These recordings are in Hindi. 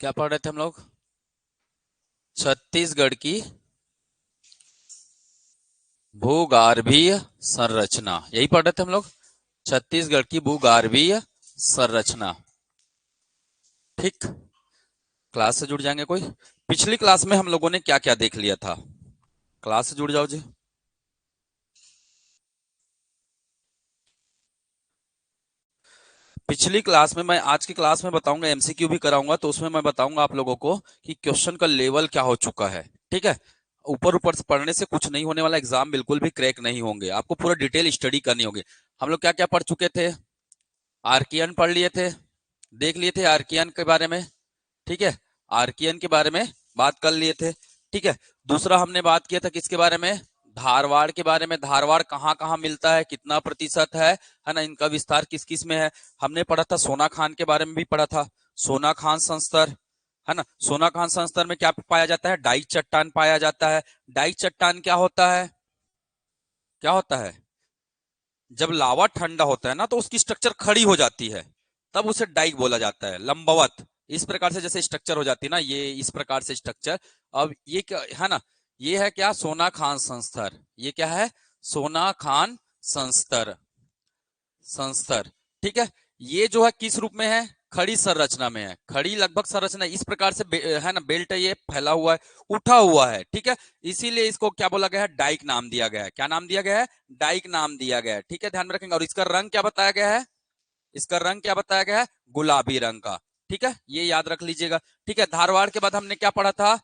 क्या पढ़ रहे थे हम लोग? छत्तीसगढ़ की भूगर्भीय संरचना, यही पढ़ रहे थे हम लोग। छत्तीसगढ़ की भूगर्भीय संरचना। ठीक, क्लास से जुड़ जाएंगे कोई। पिछली क्लास में हम लोगों ने क्या क्या देख लिया था? क्लास से जुड़ जाओ जी। पिछली क्लास में, मैं आज की क्लास में बताऊंगा, एमसीक्यू भी कराऊंगा, तो उसमें मैं बताऊंगा आप लोगों को कि क्वेश्चन का लेवल क्या हो चुका है। ठीक है, ऊपर ऊपर से पढ़ने से कुछ नहीं होने वाला, एग्जाम बिल्कुल भी क्रैक नहीं होंगे, आपको पूरा डिटेल स्टडी करनी होगी। हम लोग क्या क्या पढ़ चुके थे? आर्कियन पढ़ लिए थे, देख लिए थे आर्कियन के बारे में। ठीक है, आर्कियन के बारे में बात कर लिए थे। ठीक है, दूसरा हमने बात किया था किसके बारे में? धारवाड़ के बारे में। धारवाड़ कहाँ कहाँ मिलता है, कितना प्रतिशत है ना, इनका विस्तार किस किस में है। हमने पढ़ा था सोना खान के बारे में भी पढ़ा था, सोना खान संस्तर, है ना। सोना खान संस्तर में क्या पाया जाता है? डाइक चट्टान पाया जाता है। डाइक चट्टान क्या होता है? क्या होता है? जब लावा ठंडा होता है ना, तो उसकी स्ट्रक्चर खड़ी हो जाती है, तब उसे डाइक बोला जाता है, लंबवत। इस प्रकार से जैसे स्ट्रक्चर हो जाती है ना, ये इस प्रकार से स्ट्रक्चर। अब ये क्या है ना, ये है क्या? सोना खान संस्तर। ये क्या है? सोना खान संस्तर, संस्तर। ठीक है, ये जो है किस रूप में है? खड़ी संरचना में है। खड़ी लगभग संरचना इस प्रकार से है ना, बेल्ट है, ये फैला हुआ है, उठा हुआ है। ठीक है, इसीलिए इसको क्या बोला गया है? डाइक नाम दिया गया है। क्या नाम दिया गया है? डाइक नाम दिया गया है। ठीक है, ध्यान में रखेंगे। और इसका रंग क्या बताया गया है? इसका रंग क्या बताया गया है? गुलाबी रंग का। ठीक है, ये याद रख लीजिएगा। ठीक है, धारवाड़ के बाद हमने क्या पढ़ा था?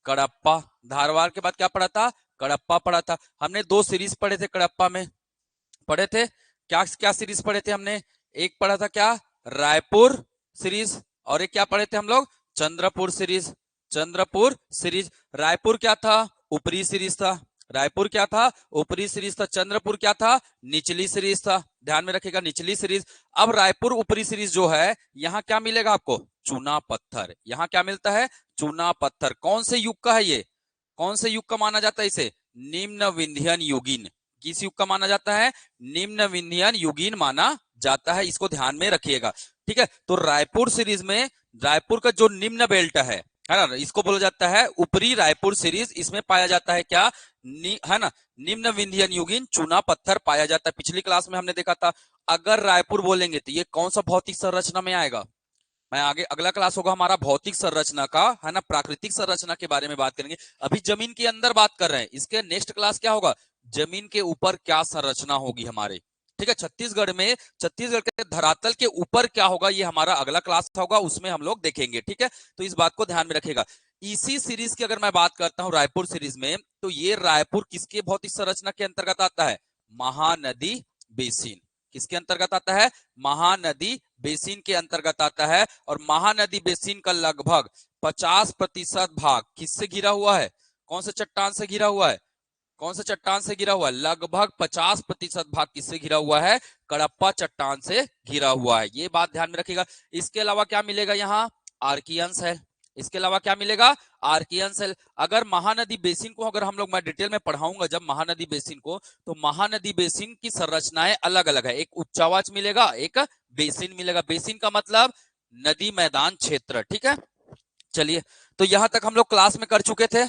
कडप्पा। धारवाड़ के बाद क्या पढ़ा था? कडप्पा पढ़ा था। हमने दो सीरीज पढ़े थे कडप्पा में, पढ़े थे। क्या क्या सीरीज पढ़े थे हमने? एक पढ़ा था क्या? रायपुर सीरीज। और एक क्या पढ़े थे हम लोग? चंद्रपुर सीरीज। चंद्रपुर सीरीज। रायपुर क्या था? ऊपरी सीरीज था। रायपुर क्या था? ऊपरी सीरीज था। चंद्रपुर क्या था? निचली सीरीज था। ध्यान में रखिएगा, निचली सीरीज। अब रायपुर ऊपरी सीरीज जो है, यहां क्या मिलेगा आपको? चूना पत्थर। यहां क्या मिलता है? चूना पत्थर। कौन से युग का है ये? कौन से युग का माना जाता है इसे? निम्न विंध्यन युगीन। किस युग का माना जाता है? निम्न विंध्यन युगीन माना जाता है, इसको ध्यान में रखिएगा। ठीक है, तो रायपुर सीरीज में रायपुर का जो निम्न बेल्ट है ना, इसको बोला जाता है ऊपरी रायपुर सीरीज। इसमें पाया जाता है क्या? है ना, निम्न विंध्यन युगीन चूना पत्थर पाया जाता है। पिछली क्लास में हमने देखा था, अगर रायपुर बोलेंगे तो ये कौन सा भौतिक संरचना में आएगा? मैं आगे, अगला क्लास होगा हमारा भौतिक संरचना का, है ना, प्राकृतिक संरचना के बारे में बात करेंगे। अभी जमीन के अंदर बात कर रहे हैं, इसके नेक्स्ट क्लास क्या होगा? जमीन के ऊपर क्या संरचना होगी हमारे। ठीक है, छत्तीसगढ़ में, छत्तीसगढ़ के धरातल के ऊपर क्या होगा, ये हमारा अगला क्लास होगा, उसमें हम लोग देखेंगे। ठीक है, तो इस बात को ध्यान में रखेगा। इसी सीरीज की अगर मैं बात करता हूं, रायपुर सीरीज में, तो ये रायपुर किसके भौतिक संरचना के अंतर्गत आता है? महानदी बेसिन। किसके अंतर्गत आता है? महानदी बेसिन के अंतर्गत आता है। और महानदी बेसिन का लगभग 50% भाग किससे घिरा हुआ है? कौन से चट्टान से घिरा हुआ है? कौन से चट्टान से घिरा हुआ है? लगभग 50% भाग किससे घिरा हुआ है? कडप्पा चट्टान से घिरा हुआ है। ये बात ध्यान में रखिएगा। इसके अलावा क्या मिलेगा यहाँ? आर्कियंस है। इसके अलावा क्या मिलेगा? आर्कियंस है। अगर महानदी बेसिन को, अगर हम लोग, मैं डिटेल में पढ़ाऊंगा जब महानदी बेसिन को, तो महानदी बेसिन की संरचनाएं अलग अलग है। एक उच्चावाच मिलेगा, एक बेसिन मिलेगा। बेसिन का मतलब नदी मैदान क्षेत्र। ठीक है, चलिए, तो यहां तक हम लोग क्लास में कर चुके थे,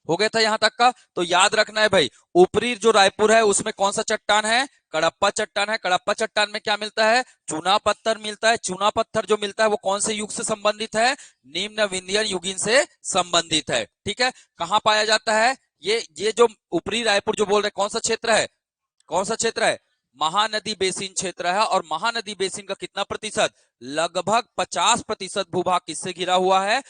हो गया था यहां तक का। तो याद रखना है भाई, ऊपरी जो रायपुर है उसमें कौन सा चट्टान है? कडप्पा चट्टान है। कडप्पा चट्टान में क्या मिलता है? चूना पत्थर मिलता है। चूना पत्थर जो मिलता है वो कौन से युग से संबंधित है? निम्न विंध्यन युगीन से संबंधित है। ठीक है, कहां पाया जाता है ये जो ऊपरी रायपुर जो बोल रहे, कौन सा क्षेत्र है? कौन सा क्षेत्र है? महानदी बेसिन क्षेत्र है। और महानदी बेसिन का कितना प्रतिशत? लगभग 50% भूभाग किससे घिरा हुआ है?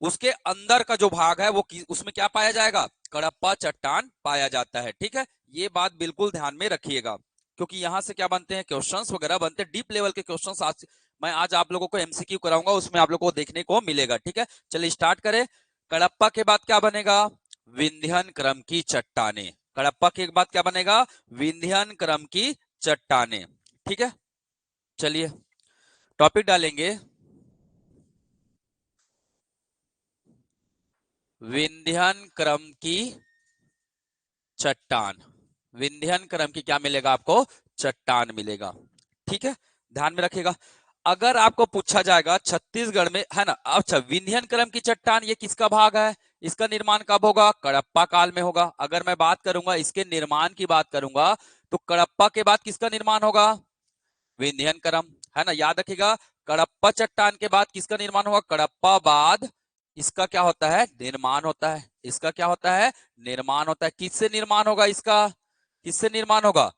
उसके अंदर का जो भाग है वो उसमें क्या पाया जाएगा? कडप्पा चट्टान पाया जाता है। ठीक है, ये बात बिल्कुल ध्यान में रखिएगा, क्योंकि यहां से क्या बनते हैं? क्वेश्चंस वगैरह बनते हैं, डीप लेवल के क्वेश्चंस। आज मैं आप लोगों को एमसीक्यू कराऊंगा, उसमें आप लोगों को देखने को मिलेगा। ठीक है, चलिए स्टार्ट करें। कडप्पा के बाद क्या बनेगा? विंध्यन क्रम की चट्टाने। कडप्पा के बाद क्या बनेगा? विंध्यन क्रम की चट्टाने। ठीक है, चलिए टॉपिक डालेंगे, विंध्यन क्रम की चट्टान। विंध्यन क्रम की क्या मिलेगा आपको? चट्टान मिलेगा। ठीक है, ध्यान में रखिएगा। अगर आपको पूछा जाएगा छत्तीसगढ़ में, है ना, अच्छा विंध्यन क्रम की चट्टान ये किसका भाग है, इसका निर्माण कब होगा, कडप्पा काल में होगा। अगर मैं बात करूंगा इसके निर्माण की बात करूंगा तो कडप्पा के बाद किसका निर्माण होगा, विंध्यन क्रम, है ना, याद रखिएगा। कडप्पा चट्टान के बाद किसका निर्माण होगा, कडप्पा बाद इसका क्या होता है, निर्माण होता है। इसका क्या होता है, निर्माण होता है। किससे निर्माण होगा इसका, किससे निर्माण होगा,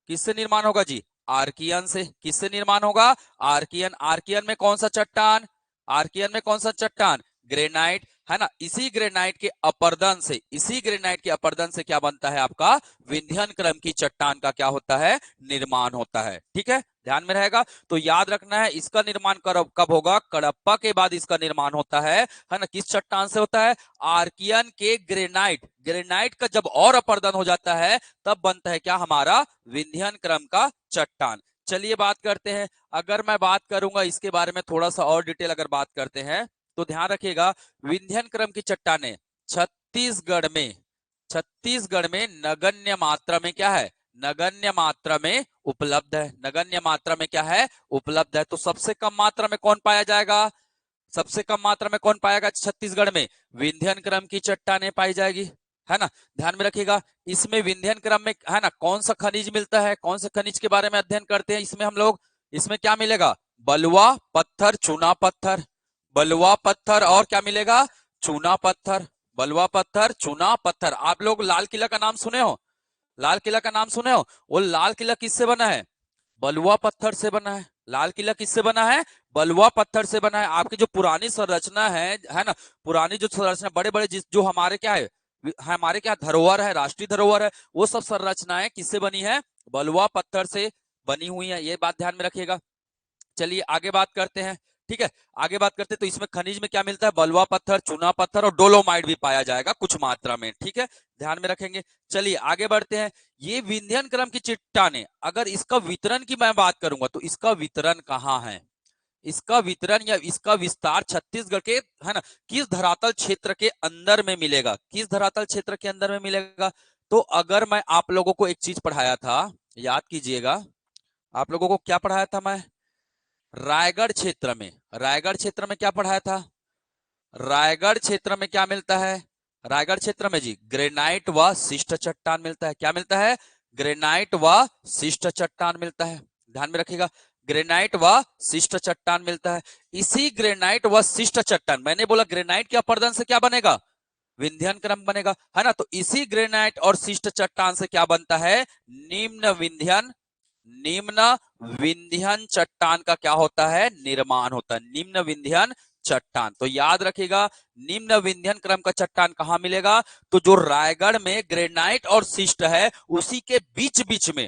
किससे निर्माण होगा जी, आर्कियन से। किससे निर्माण होगा, आर्कियन। आर्कियन में कौन सा चट्टान, आर्कियन में कौन सा चट्टान, ग्रेनाइट, है ना। इसी ग्रेनाइट के अपर्दन से, इसी ग्रेनाइट के अपर्दन से क्या बनता है आपका, विंध्यन क्रम की चट्टान का क्या होता है, निर्माण होता है। ठीक है, ध्यान में रहेगा। तो याद रखना है इसका निर्माण कब होगा, कडप्पा के बाद इसका निर्माण होता है ना। किस चट्टान से होता है, आर्कियन के ग्रेनाइट, ग्रेनाइट का जब और अपर्दन हो जाता है तब बनता है क्या हमारा, विंध्यन क्रम का चट्टान। चलिए बात करते हैं, अगर मैं बात करूंगा इसके बारे में थोड़ा सा और डिटेल अगर बात करते हैं तो ध्यान रखिएगा, विंध्यन क्रम की चट्टानें छत्तीसगढ़ में, छत्तीसगढ़ में नगण्य मात्रा में क्या है, नगण्य मात्रा में उपलब्ध है। नगण्य मात्रा में क्या है, उपलब्ध है। तो सबसे कम मात्रा में कौन पाया जाएगा, सबसे कम मात्रा में कौन पाएगा छत्तीसगढ़ में, विंध्यन क्रम की चट्टानें पाई जाएगी, है ना। ध्यान में रखिएगा, इसमें विंध्यन क्रम में, है ना, कौन सा खनिज मिलता है, कौन से खनिज के बारे में अध्ययन करते हैं इसमें हम लोग, इसमें क्या मिलेगा, बलुआ पत्थर, चूना पत्थर, बलुआ पत्थर और क्या मिलेगा, चूना पत्थर, बलुआ पत्थर, चूना पत्थर। आप लोग लाल किला का नाम सुने हो, लाल किला का नाम सुने हो, वो लाल किला किससे बना है, बलुआ पत्थर से बना है। लाल किला किससे बना है, बलुआ पत्थर से बना है। आपकी जो पुरानी संरचना है ना, पुरानी जो संरचना बड़े बड़े जो हमारे क्या है, हमारे क्या धरोहर है, राष्ट्रीय धरोहर है, वो सब संरचनाएं किससे बनी है, बलुआ पत्थर से बनी हुई है। ये बात ध्यान में रखिएगा। चलिए आगे बात करते हैं। ठीक है, आगे बात करते हैं तो इसमें खनिज में क्या मिलता है, बलुआ पत्थर, चूना पत्थर और डोलोमाइट भी पाया जाएगा कुछ मात्रा में। ठीक है, ध्यान में रखेंगे। चलिए आगे बढ़ते हैं। ये विंध्यन क्रम की चट्टानें, अगर इसका वितरण की मैं बात करूंगा तो इसका वितरण कहाँ है, इसका वितरण या इसका विस्तार छत्तीसगढ़ के, है ना, किस धरातल क्षेत्र के अंदर में मिलेगा, किस धरातल क्षेत्र के अंदर में मिलेगा। तो अगर मैं आप लोगों को एक चीज पढ़ाया था, याद कीजिएगा, आप लोगों को क्या पढ़ाया था मैं, रायगढ़ क्षेत्र में, रायगढ़ क्षेत्र में क्या पढ़ाया था, रायगढ़ क्षेत्र में क्या मिलता है, रायगढ़ क्षेत्र में जी ग्रेनाइट व शिष्ट चट्टान मिलता है। क्या मिलता है, ग्रेनाइट व शिष्ट चट्टान मिलता है। ध्यान में रखिएगा, ग्रेनाइट व शिष्ट चट्टान मिलता है। इसी ग्रेनाइट व शिष्ट चट्टान, मैंने बोला ग्रेनाइट के अपर्दन से क्या बनेगा, विंध्यन क्रम बनेगा, है ना। तो इसी ग्रेनाइट और शिष्ट चट्टान से क्या बनता है, निम्न विंध्यन, निम्न विंध्यन चट्टान का क्या होता है, निर्माण होता है, निम्न विंध्यन चट्टान। तो याद रखिएगा, निम्न विंध्यन क्रम का चट्टान कहां मिलेगा, तो जो रायगढ़ में ग्रेनाइट और शिष्ट है उसी के बीच बीच में,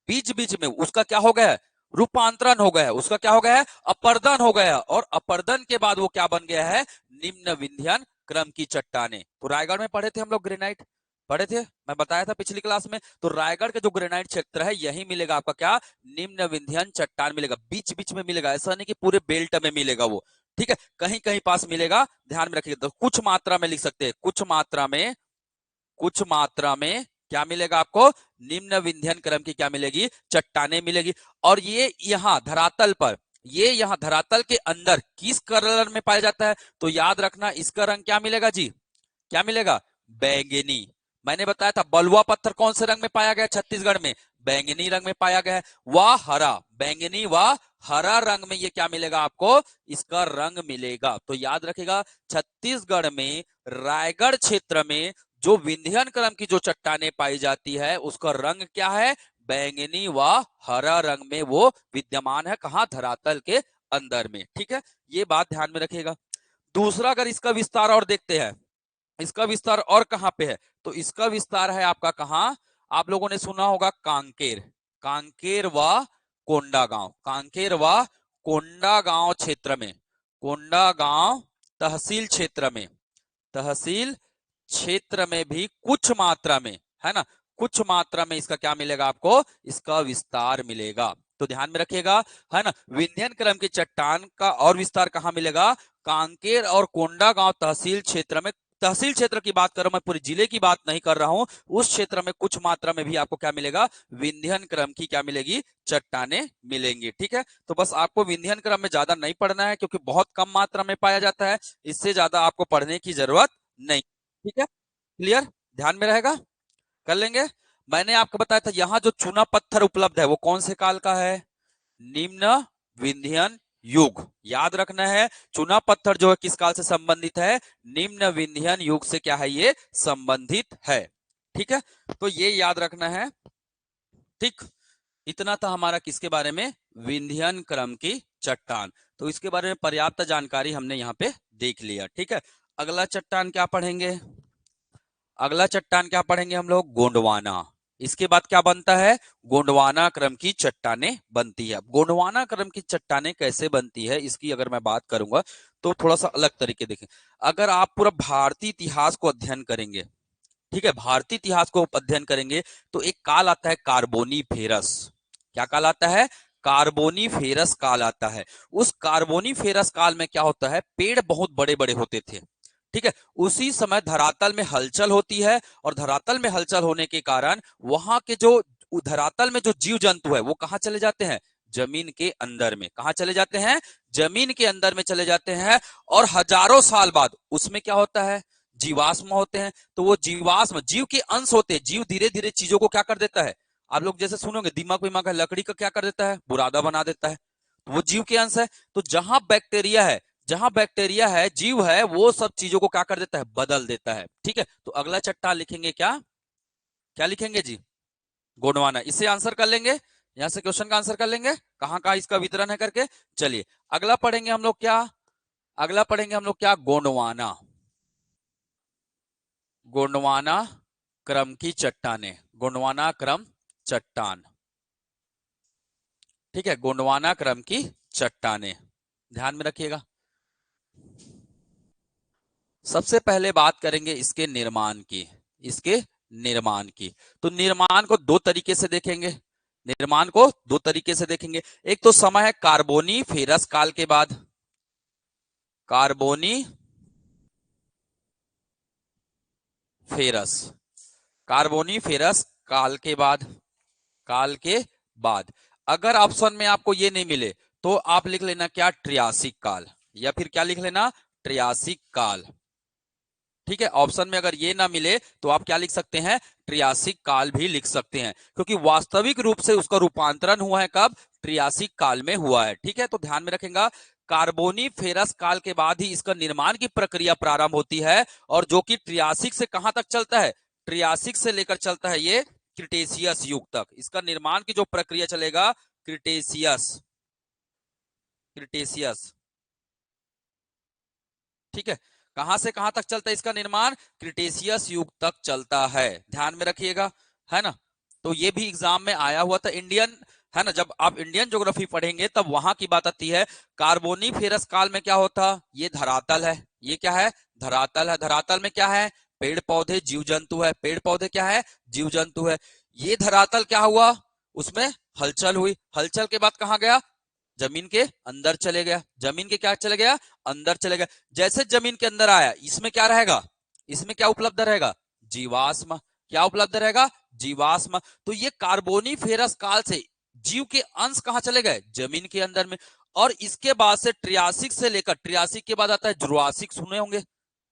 बीच बीच में उसका क्या हो गया है, रूपांतरण हो गया है, उसका क्या हो गया है, अपर्दन हो गया है, और अपर्दन के बाद वो क्या बन गया है, निम्न विंध्यन क्रम की चट्टानें। तो रायगढ़ में पढ़े थे हम लोग ग्रेनाइट, पढ़े थे, मैं बताया था पिछली क्लास में। तो रायगढ़ का जो ग्रेनाइट क्षेत्र है यही मिलेगा आपका क्या, निम्न विंध्यन चट्टान मिलेगा, बीच बीच में मिलेगा, ऐसा नहीं कि पूरे बेल्ट में मिलेगा वो। ठीक है, कहीं कहीं पास मिलेगा, ध्यान में रखिएगा। तो कुछ मात्रा में लिख सकते हैं, कुछ मात्रा में, कुछ मात्रा में क्या मिलेगा आपको, निम्न विंध्यन क्रम की क्या मिलेगी, चट्टानें मिलेगी। और ये यहाँ धरातल पर, ये यहाँ धरातल के अंदर किस कलर में पाया जाता है, तो याद रखना इसका रंग क्या मिलेगा जी, क्या मिलेगा, बैंगनी। मैंने बताया था बलुआ पत्थर कौन से रंग में पाया गया छत्तीसगढ़ में, बैंगनी रंग में पाया गया है, वह हरा, बैंगनी व हरा रंग में ये क्या मिलेगा आपको, इसका रंग मिलेगा। तो याद रखेगा, छत्तीसगढ़ में रायगढ़ क्षेत्र में जो विंध्यन क्रम की जो चट्टानें पाई जाती है उसका रंग क्या है, बैंगनी व हरा रंग में वो विद्यमान है, कहां, धरातल के अंदर में। ठीक है, ये बात ध्यान में रखिएगा। दूसरा अगर इसका विस्तार और देखते हैं, इसका विस्तार और कहां पे है, तो इसका विस्तार है आपका कहां, आप लोगों ने सुना होगा कांकेर, कांकेर व कोंडागांव, कांकेर व कोंडागांव क्षेत्र में, कोंडागांव तहसील क्षेत्र में, तहसील क्षेत्र में भी कुछ मात्रा में, है ना, कुछ मात्रा में इसका क्या मिलेगा आपको, इसका विस्तार मिलेगा। तो ध्यान में रखिएगा, है ना, विंध्यन क्रम की चट्टान का और विस्तार कहां मिलेगा, कांकेर और कोंडागांव तहसील क्षेत्र में तहसील क्षेत्र की बात कर रहा हूं, मैं पूरे जिले की बात नहीं कर रहा हूं, उस क्षेत्र में कुछ मात्रा में भी आपको क्या मिलेगा, विंध्यन क्रम की क्या मिलेगी, चट्टाने मिलेंगी। ठीक है, तो बस आपको विंध्यन क्रम में ज्यादा नहीं पढ़ना है, क्योंकि बहुत कम मात्रा में पाया जाता है, इससे ज्यादा आपको पढ़ने की जरूरत नहीं। ठीक है, क्लियर, ध्यान में रहेगा, कर लेंगे। मैंने आपको बताया था यहाँ जो चूना पत्थर उपलब्ध है वो कौन से काल का है, निम्न विंध्यन युग, याद रखना है। चूना पत्थर जो है किस काल से संबंधित है, निम्न विंध्यन युग से क्या है, ये संबंधित है। ठीक है, तो ये याद रखना है। ठीक, इतना था हमारा किसके बारे में, विंध्यन क्रम की चट्टान। तो इसके बारे में पर्याप्त जानकारी हमने यहाँ पे देख लिया। ठीक है, अगला चट्टान क्या पढ़ेंगे, अगला चट्टान क्या पढ़ेंगे हम लोग, गोंडवाना। इसके बाद क्या बनता है, गोंडवाना क्रम की चट्टानें बनती है। गोंडवाना क्रम की चट्टानें कैसे बनती है, इसकी अगर मैं बात करूंगा तो थोड़ा सा अलग तरीके देखें। अगर आप पूरा भारतीय इतिहास को अध्ययन करेंगे, ठीक है, भारतीय इतिहास को अध्ययन करेंगे, तो एक काल आता है कार्बोनीफेरस। क्या काल आता है, कार्बोनीफेरस काल आता है। उस कार्बोनीफेरस काल में क्या होता है, पेड़ बहुत बड़े बड़े होते थे। ठीक है, उसी समय धरातल में हलचल होती है, और धरातल में हलचल होने के कारण वहां के जो धरातल में जो जीव जंतु है वो कहां चले जाते हैं, जमीन के अंदर में। कहां चले जाते हैं, जमीन के अंदर में चले जाते हैं। और हजारों साल बाद उसमें क्या होता है, जीवाश्म होते हैं। तो वो जीवाश्म जीव के अंश होते हैं। जीव धीरे धीरे चीजों को क्या कर देता है, आप लोग जैसे सुनोगे दिमाग विमाग है, लकड़ी का क्या कर देता है, बुरादा बना देता है, तो वो जीव के अंश है। तो जहां बैक्टीरिया है, जहां बैक्टीरिया है, जीव है, वो सब चीजों को क्या कर देता है, बदल देता है। ठीक है, तो अगला चट्टान लिखेंगे क्या, क्या लिखेंगे जी, गोंडवाना। इससे आंसर कर लेंगे, यहां से क्वेश्चन का आंसर कर लेंगे कहां कहां इसका वितरण है करके। चलिए अगला पढ़ेंगे हम लोग क्या, अगला पढ़ेंगे हम लोग क्या, गोंडवाना। गोंडवाना क्रम की चट्टाने, गोंडवाना क्रम चट्टान। ठीक है, गोंडवाना क्रम की चट्टाने, ध्यान में रखिएगा। सबसे पहले बात करेंगे इसके निर्माण की, इसके निर्माण की। तो निर्माण को दो तरीके से देखेंगे, निर्माण को दो तरीके से देखेंगे। एक तो समय है कार्बोनी फेरस काल के बाद, कार्बोनी फेरस, कार्बोनी फेरस काल के बाद, काल के बाद। अगर ऑप्शन में आपको ये नहीं मिले तो आप लिख लेना क्या, ट्रियासिक काल, या फिर क्या लिख लेना, ट्रियासिक काल। ठीक है, ऑप्शन में अगर ये ना मिले तो आप क्या लिख सकते हैं, ट्रियासिक काल भी लिख सकते हैं, क्योंकि वास्तविक रूप से उसका रूपांतरण हुआ है कब, ट्रियासिक काल में हुआ है। ठीक है, तो ध्यान में रखेंगे कार्बोनी फेरस काल के बाद ही इसका निर्माण की प्रक्रिया प्रारंभ होती है, और जो कि ट्रियासिक से कहां तक चलता है, ट्रियासिक से लेकर चलता है ये क्रिटेशियस युग तक। इसका निर्माण की जो प्रक्रिया चलेगा, क्रिटेशियस, क्रिटेशियस। ठीक है, कहां से कहां तक चलता है इसका निर्माण, क्रिटेशियस युग तक चलता है, ध्यान में रखिएगा, है ना। तो ये भी एग्जाम में आया हुआ था, इंडियन, है ना, जब आप इंडियन ज्योग्राफी पढ़ेंगे तब वहां की बात आती है। कार्बोनीफेरस काल में क्या होता, ये धरातल है, ये क्या है, धरातल है। धरातल में क्या है, पेड़ पौधे जीव जंतु है, पेड़ पौधे क्या है, जीव जंतु है। ये धरातल क्या हुआ, उसमें हलचल हुई, हलचल के बाद कहां गया, जमीन के अंदर चले गया, जमीन के क्या चले गया, अंदर चले गया। जैसे जमीन के अंदर आया, इसमें क्या रहेगा, इसमें क्या उपलब्ध रहेगा, जीवाश्म। क्या उपलब्ध रहेगा, जीवाश्म। तो ये कार्बोनीफेरस काल से जीव के अंश कहां चले गए, जमीन के अंदर में। और इसके बाद से ट्रियासिक से लेकर, ट्रियासिक के बाद आता है जुरासिक, सुने होंगे,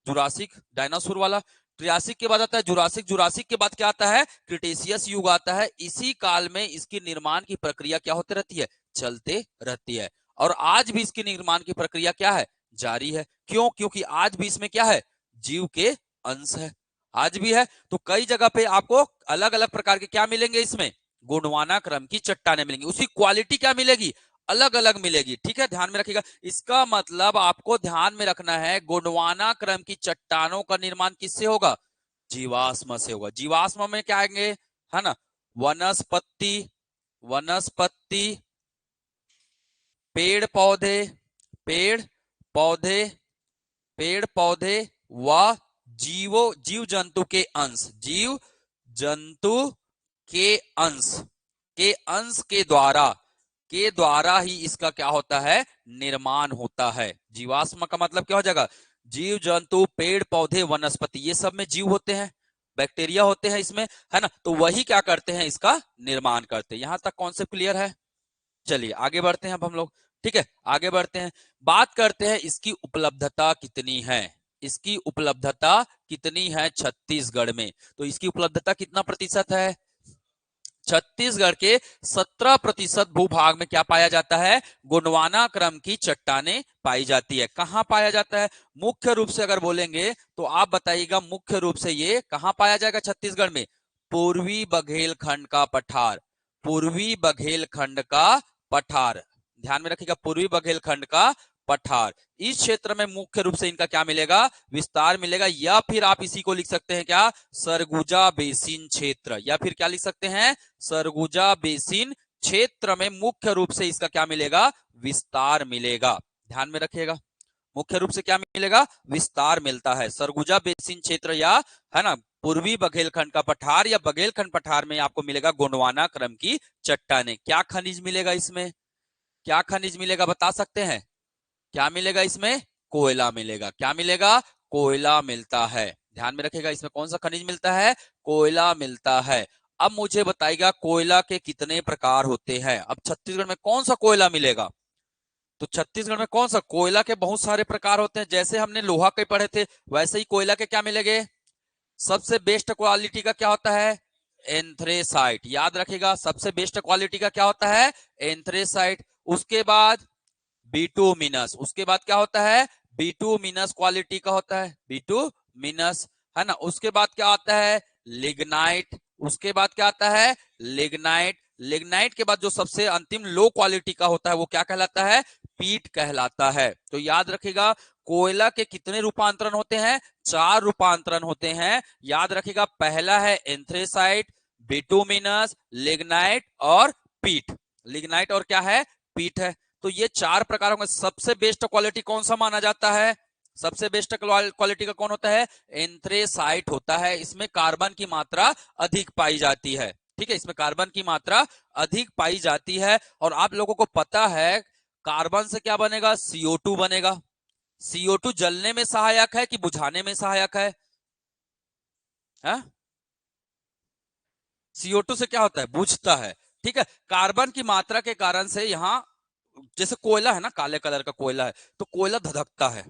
जुरासिक डायनासोर वाला। ट्रियासिक के बाद आता है जुरासिक, जुरासिक के बाद क्या आता है, क्रिटेशियस युग आता है। इसी काल में इसकी निर्माण की प्रक्रिया क्या होती रहती है, चलते रहती है। और आज भी इसकी निर्माण की प्रक्रिया क्या है, जारी है। क्यों, क्योंकि आज भी इसमें क्या है, जीव के अंश है, आज भी है। तो कई जगह पे आपको अलग अलग प्रकार के क्या मिलेंगे, इसमें गोंडवाना क्रम की चट्टानें मिलेंगी, उसकी क्वालिटी क्या मिलेगी, अलग अलग मिलेगी। ठीक है, ध्यान में रखिएगा। इसका मतलब आपको ध्यान में रखना है, गोंडवाना क्रम की चट्टानों का निर्माण किससे होगा, जीवाश्म से होगा। जीवाश्म में क्या आएंगे, है ना, वनस्पति, वनस्पति, पेड़ पौधे, पेड़ पौधे, पेड़ पौधे व जीवो जीव जंतु के अंश, जीव जंतु के अंश, के अंश के द्वारा ही इसका क्या होता है, निर्माण होता है। जीवाश्म का मतलब क्या हो जाएगा, जीव जंतु, पेड़ पौधे, वनस्पति, ये सब में जीव होते हैं, बैक्टीरिया होते हैं इसमें, है ना। तो वही क्या करते हैं, इसका निर्माण करते हैं। यहां तक कॉन्सेप्ट क्लियर है। चलिए आगे बढ़ते हैं अब हम लोग। ठीक है, आगे बढ़ते हैं, बात करते हैं इसकी उपलब्धता कितनी है। इसकी उपलब्धता कितनी है छत्तीसगढ़ में, तो इसकी उपलब्धता कितना प्रतिशत है। छत्तीसगढ़ के 17% भूभाग में क्या पाया जाता है, गोंडवाना क्रम की चट्टानें पाई जाती है। कहां पाया जाता है, मुख्य रूप से अगर बोलेंगे तो आप बताइएगा, मुख्य रूप से ये कहां पाया जाएगा छत्तीसगढ़ में, पूर्वी बघेलखंड का पठार, पूर्वी बघेलखंड का पठार, ध्यान में रखिएगा, पूर्वी बघेलखंड का पठार, इस क्षेत्र में मुख्य रूप से इनका क्या मिलेगा, विस्तार मिलेगा। या फिर आप इसी को लिख सकते हैं क्या, सरगुजा बेसिन क्षेत्र, या फिर क्या लिख सकते हैं, सरगुजा बेसिन क्षेत्र में मुख्य रूप से इसका क्या मिलेगा, विस्तार मिलेगा। ध्यान में रखिएगा, मुख्य रूप से क्या मिलेगा, विस्तार मिलता है सरगुजा बेसिन क्षेत्र, या है ना पूर्वी बघेलखंड का पठार या बघेलखंड पठार में आपको मिलेगा गोंडवाना क्रम की चट्टानें। क्या खनिज मिलेगा इसमें, क्या खनिज मिलेगा बता सकते हैं, क्या मिलेगा इसमें, कोयला मिलेगा। क्या मिलेगा, कोयला मिलता है। ध्यान में रखिएगा, इसमें कौन सा खनिज मिलता है, कोयला मिलता है। अब मुझे बताइएगा कोयला के कितने प्रकार होते हैं। अब छत्तीसगढ़ में कौन सा कोयला मिलेगा, तो छत्तीसगढ़ में कौन सा, कोयला के बहुत सारे प्रकार होते हैं। जैसे हमने लोहा के पढ़े थे, वैसे ही कोयला के क्या मिलेंगे, सबसे बेस्ट क्वालिटी का क्या होता है, एंथ्रेसाइट। याद रखिएगा, सबसे बेस्ट क्वालिटी का क्या होता है, एंथ्रेसाइट। उसके बाद बिटुमिनस, उसके बाद क्या होता है, बिटुमिनस क्वालिटी का होता है, बिटुमिनस, है ना। उसके बाद क्या आता है, लिग्नाइट, उसके बाद क्या आता है, लिग्नाइट। लिग्नाइट के बाद जो सबसे अंतिम लो क्वालिटी का होता है वो क्या कहलाता है, पीट कहलाता है। तो याद रखिएगा, कोयला के कितने रूपांतरण होते हैं, 4 रूपांतरण होते हैं। याद रखिएगा, पहला है एंथ्रेसाइट, बिटुमिनस, लिग्नाइट और पीट। लिग्नाइट और क्या है, पीट है। तो ये 4 प्रकारों में सबसे बेस्ट क्वालिटी कौन सा माना जाता है, सबसे बेस्ट क्वालिटी का कौन होता है, एंथ्रेसाइट होता है। इसमें कार्बन की मात्रा अधिक पाई जाती है। ठीक है, इसमें कार्बन की मात्रा अधिक पाई जाती है। और आप लोगों को पता है कार्बन से क्या बनेगा, CO2 बनेगा। CO2 जलने में सहायक है कि बुझाने में सहायक है, CO2 से क्या होता है, बुझता है। ठीक है, कार्बन की मात्रा के कारण से यहाँ, जैसे कोयला है ना, काले कलर का कोयला है, तो कोयला धधकता है,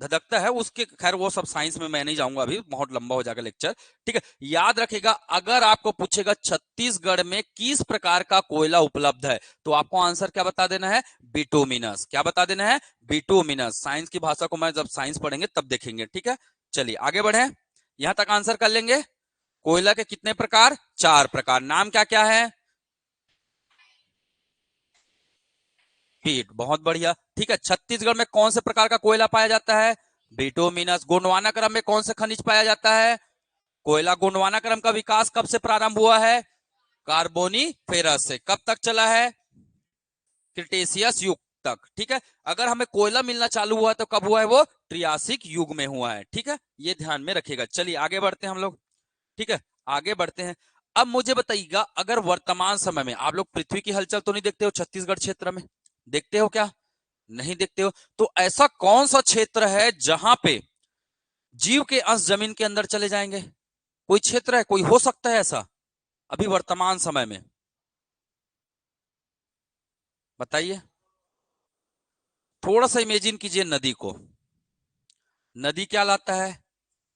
धधकता है उसके, खैर वो सब साइंस में मैं नहीं जाऊंगा, अभी बहुत लंबा हो जाएगा लेक्चर। ठीक है, याद रखिएगा, अगर आपको पूछेगा छत्तीसगढ़ में किस प्रकार का कोयला उपलब्ध है, तो आपको आंसर क्या बता देना है, बिटुमिनस। क्या बता देना है, बिटुमिनस। साइंस की भाषा को मैं जब साइंस पढ़ेंगे तब देखेंगे। ठीक है, चलिए आगे बढ़े, यहां तक आंसर कर लेंगे। कोयला के कितने प्रकार, 4 प्रकार, नाम क्या क्या है, पीट, बहुत बढ़िया। ठीक है, छत्तीसगढ़ में कौन से प्रकार का कोयला पाया जाता है, बिटुमिनस। गोंडवाना क्रम में कौन से खनिज पाया जाता है, कोयला। गोंडवाना क्रम का विकास कब से प्रारंभ हुआ है, कार्बोनीफेरस से। कब तक चला है, क्रिटेशियस युग तक। ठीक है, अगर हमें कोयला मिलना चालू हुआ है तो कब हुआ है, वो ट्रियासिक युग में हुआ है। ठीक है, ये ध्यान में रखिएगा। चलिए आगे बढ़ते हैं हम लोग। ठीक है, आगे बढ़ते हैं। अब मुझे बताइएगा, अगर वर्तमान समय में आप लोग पृथ्वी की हलचल तो नहीं देखते हो छत्तीसगढ़ क्षेत्र में, देखते हो क्या, नहीं देखते हो, तो ऐसा कौन सा क्षेत्र है जहां पे जीव के अंश जमीन के अंदर चले जाएंगे, कोई क्षेत्र है, कोई हो सकता है ऐसा अभी वर्तमान समय में, बताइए। थोड़ा सा इमेजिन कीजिए नदी को, नदी क्या लाता है,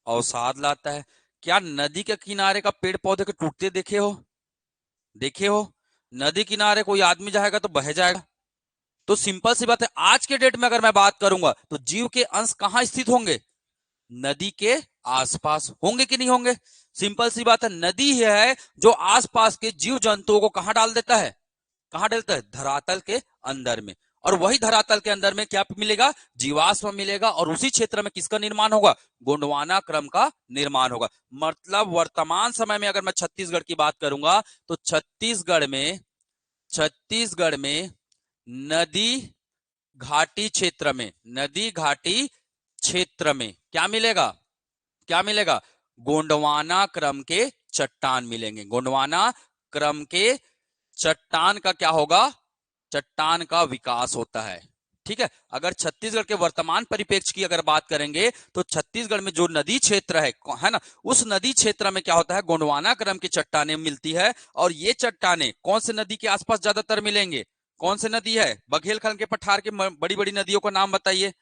अवसाद लाता है। क्या नदी के किनारे का पेड़ पौधे के टूटते देखे हो, देखे हो, नदी किनारे कोई आदमी जाएगा तो बह जाएगा। तो सिंपल सी बात है, आज के डेट में अगर मैं बात करूंगा तो जीव के अंश कहां स्थित होंगे, नदी के आसपास होंगे कि नहीं होंगे। सिंपल सी बात है, नदी ही है जो आसपास के जीव जंतुओं को कहां डाल देता है, कहां डालता है, धरातल के अंदर में। और वही धरातल के अंदर में क्या मिलेगा, जीवाश्म मिलेगा। और उसी क्षेत्र में किसका निर्माण होगा, गोंडवाना क्रम का निर्माण होगा। मतलब वर्तमान समय में अगर मैं छत्तीसगढ़ की बात करूंगा तो छत्तीसगढ़ में नदी घाटी क्षेत्र में, नदी घाटी क्षेत्र में क्या मिलेगा, क्या मिलेगा, गोंडवाना क्रम के चट्टान मिलेंगे। गोंडवाना क्रम के चट्टान का क्या होगा, चट्टान का विकास होता है। ठीक है। अगर छत्तीसगढ़ के वर्तमान परिप्रेक्ष्य की अगर बात करेंगे तो छत्तीसगढ़ में जो नदी क्षेत्र है ना, उस नदी क्षेत्र में क्या होता है, गोंडवाना क्रम की चट्टानें मिलती है। और ये चट्टानें कौन से नदी के आसपास ज्यादातर मिलेंगे, कौन सी नदी है, बघेलखंड के पठार की बड़ी बड़ी नदियों का नाम बताइए।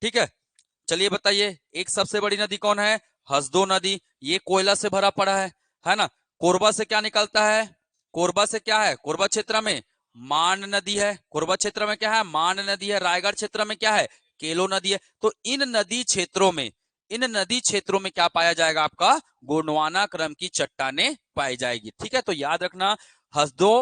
ठीक है, चलिए बताइए। एक सबसे बड़ी नदी कौन है, हसदो नदी, ये कोयला से भरा पड़ा है ना। कोरबा से क्या निकलता है, कोरबा से क्या है, कोरबा क्षेत्र में मान नदी है, कोरबा क्षेत्र में क्या है, मान नदी है। रायगढ़ क्षेत्र में क्या है, केलो नदी है। तो इन नदी क्षेत्रों में, इन नदी क्षेत्रों में क्या पाया जाएगा, आपका गोंडवाना क्रम की चट्टानें पाई जाएगी। ठीक है, तो याद रखना, हसदो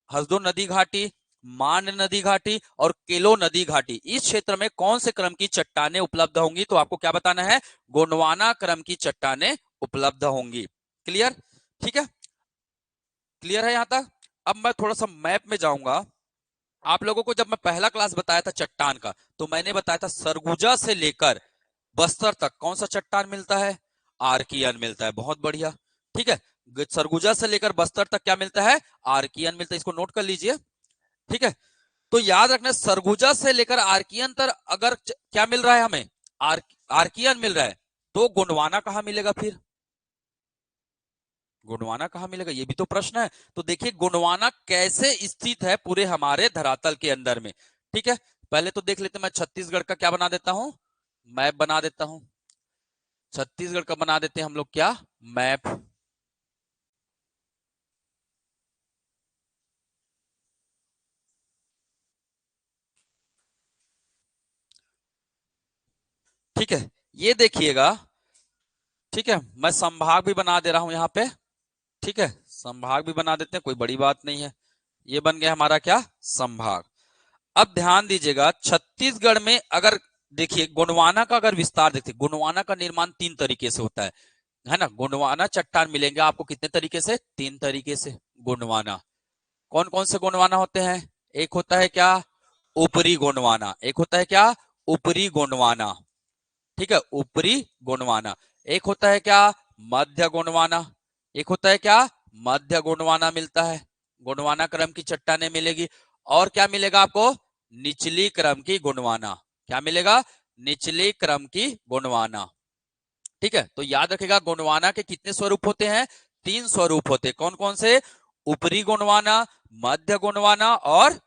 हसदो नदी घाटी, मान नदी घाटी और केलो नदी घाटी, इस क्षेत्र में कौन से क्रम की चट्टानें उपलब्ध होंगी, तो आपको क्या बताना है, गोंडवाना क्रम की चट्टानें उपलब्ध होंगी। क्लियर, ठीक है, क्लियर है यहां तक। अब मैं थोड़ा सा मैप में जाऊंगा। आप लोगों को जब मैं पहला क्लास बताया था चट्टान का, तो मैंने बताया था सरगुजा से लेकर बस्तर तक कौन सा चट्टान मिलता है, आर्कियन मिलता है। बहुत बढ़िया, ठीक है। सरगुजा से लेकर बस्तर तक क्या मिलता है, आर्कियन मिलता है, इसको नोट कर लीजिए। ठीक है, तो याद रखना, सरगुजा से लेकर आर्कियन तक अगर क्या मिल रहा है हमें, आर्कियन मिल रहा है, तो गोंडवाना कहां मिलेगा फिर, गोंडवाना कहां मिलेगा, ये भी तो प्रश्न है। तो देखिए गोंडवाना कैसे स्थित है पूरे हमारे धरातल के अंदर में। ठीक है, पहले तो देख लेते हैं, मैं छत्तीसगढ़ का क्या बना देता हूं, मैप बना देता हूं। छत्तीसगढ़ का बना देते हैं हम लोग क्या, मैप। ठीक है, ये देखिएगा। ठीक है, मैं संभाग भी बना दे रहा हूं यहाँ पे। ठीक है, संभाग भी बना देते हैं, कोई बड़ी बात नहीं है। ये बन गया हमारा क्या, संभाग। अब ध्यान दीजिएगा, छत्तीसगढ़ में अगर देखिए गोंडवाना का अगर विस्तार देखिए, गोंडवाना का निर्माण तीन तरीके से होता है ना। गोंडवाना चट्टान मिलेंगे आपको कितने तरीके से, तीन तरीके से गोंडवाना। कौन कौन से गोंडवाना होते हैं, एक होता है क्या, ऊपरी गोंडवाना, एक होता है क्या, ऊपरी गोंडवाना। ठीक है, ऊपरी गोंडवाना। एक होता है क्या, मध्य गोंडवाना। एक होता है क्या, मध्य गोंडवाना मिलता है, गोंडवाना क्रम की चट्टानें मिलेगी। और क्या मिलेगा आपको, निचली क्रम की गोंडवाना। क्या मिलेगा, निचली क्रम की गोंडवाना। ठीक है, तो याद रखेगा गोंडवाना के कितने स्वरूप होते हैं, तीन स्वरूप होते हैं। कौन कौन से, ऊपरी गोंडवाना, मध्य गोंडवाना और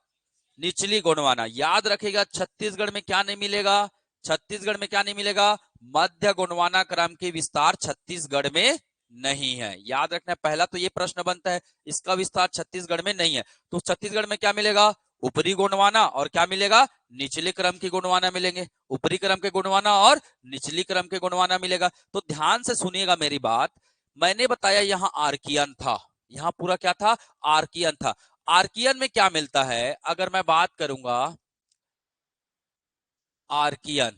निचली गोंडवाना। याद रखेगा छत्तीसगढ़ में क्या नहीं मिलेगा, छत्तीसगढ़ में क्या नहीं मिलेगा, मध्य गोंडवाना क्रम के विस्तार छत्तीसगढ़ में नहीं है। याद रखना, पहला तो ये प्रश्न बनता है, इसका विस्तार छत्तीसगढ़ में नहीं है। तो छत्तीसगढ़ में क्या मिलेगा, ऊपरी गोंडवाना और क्या मिलेगा, निचले क्रम के गोंडवाना मिलेंगे। ऊपरी क्रम के गोंडवाना और निचली क्रम के गोंडवाना मिलेगा। तो ध्यान से सुनिएगा मेरी बात, मैंने बताया यहाँ आर्कियन था, यहाँ पूरा क्या था, आर्कियन था। आर्कियन में क्या मिलता है, अगर मैं बात करूंगा आर्कियन,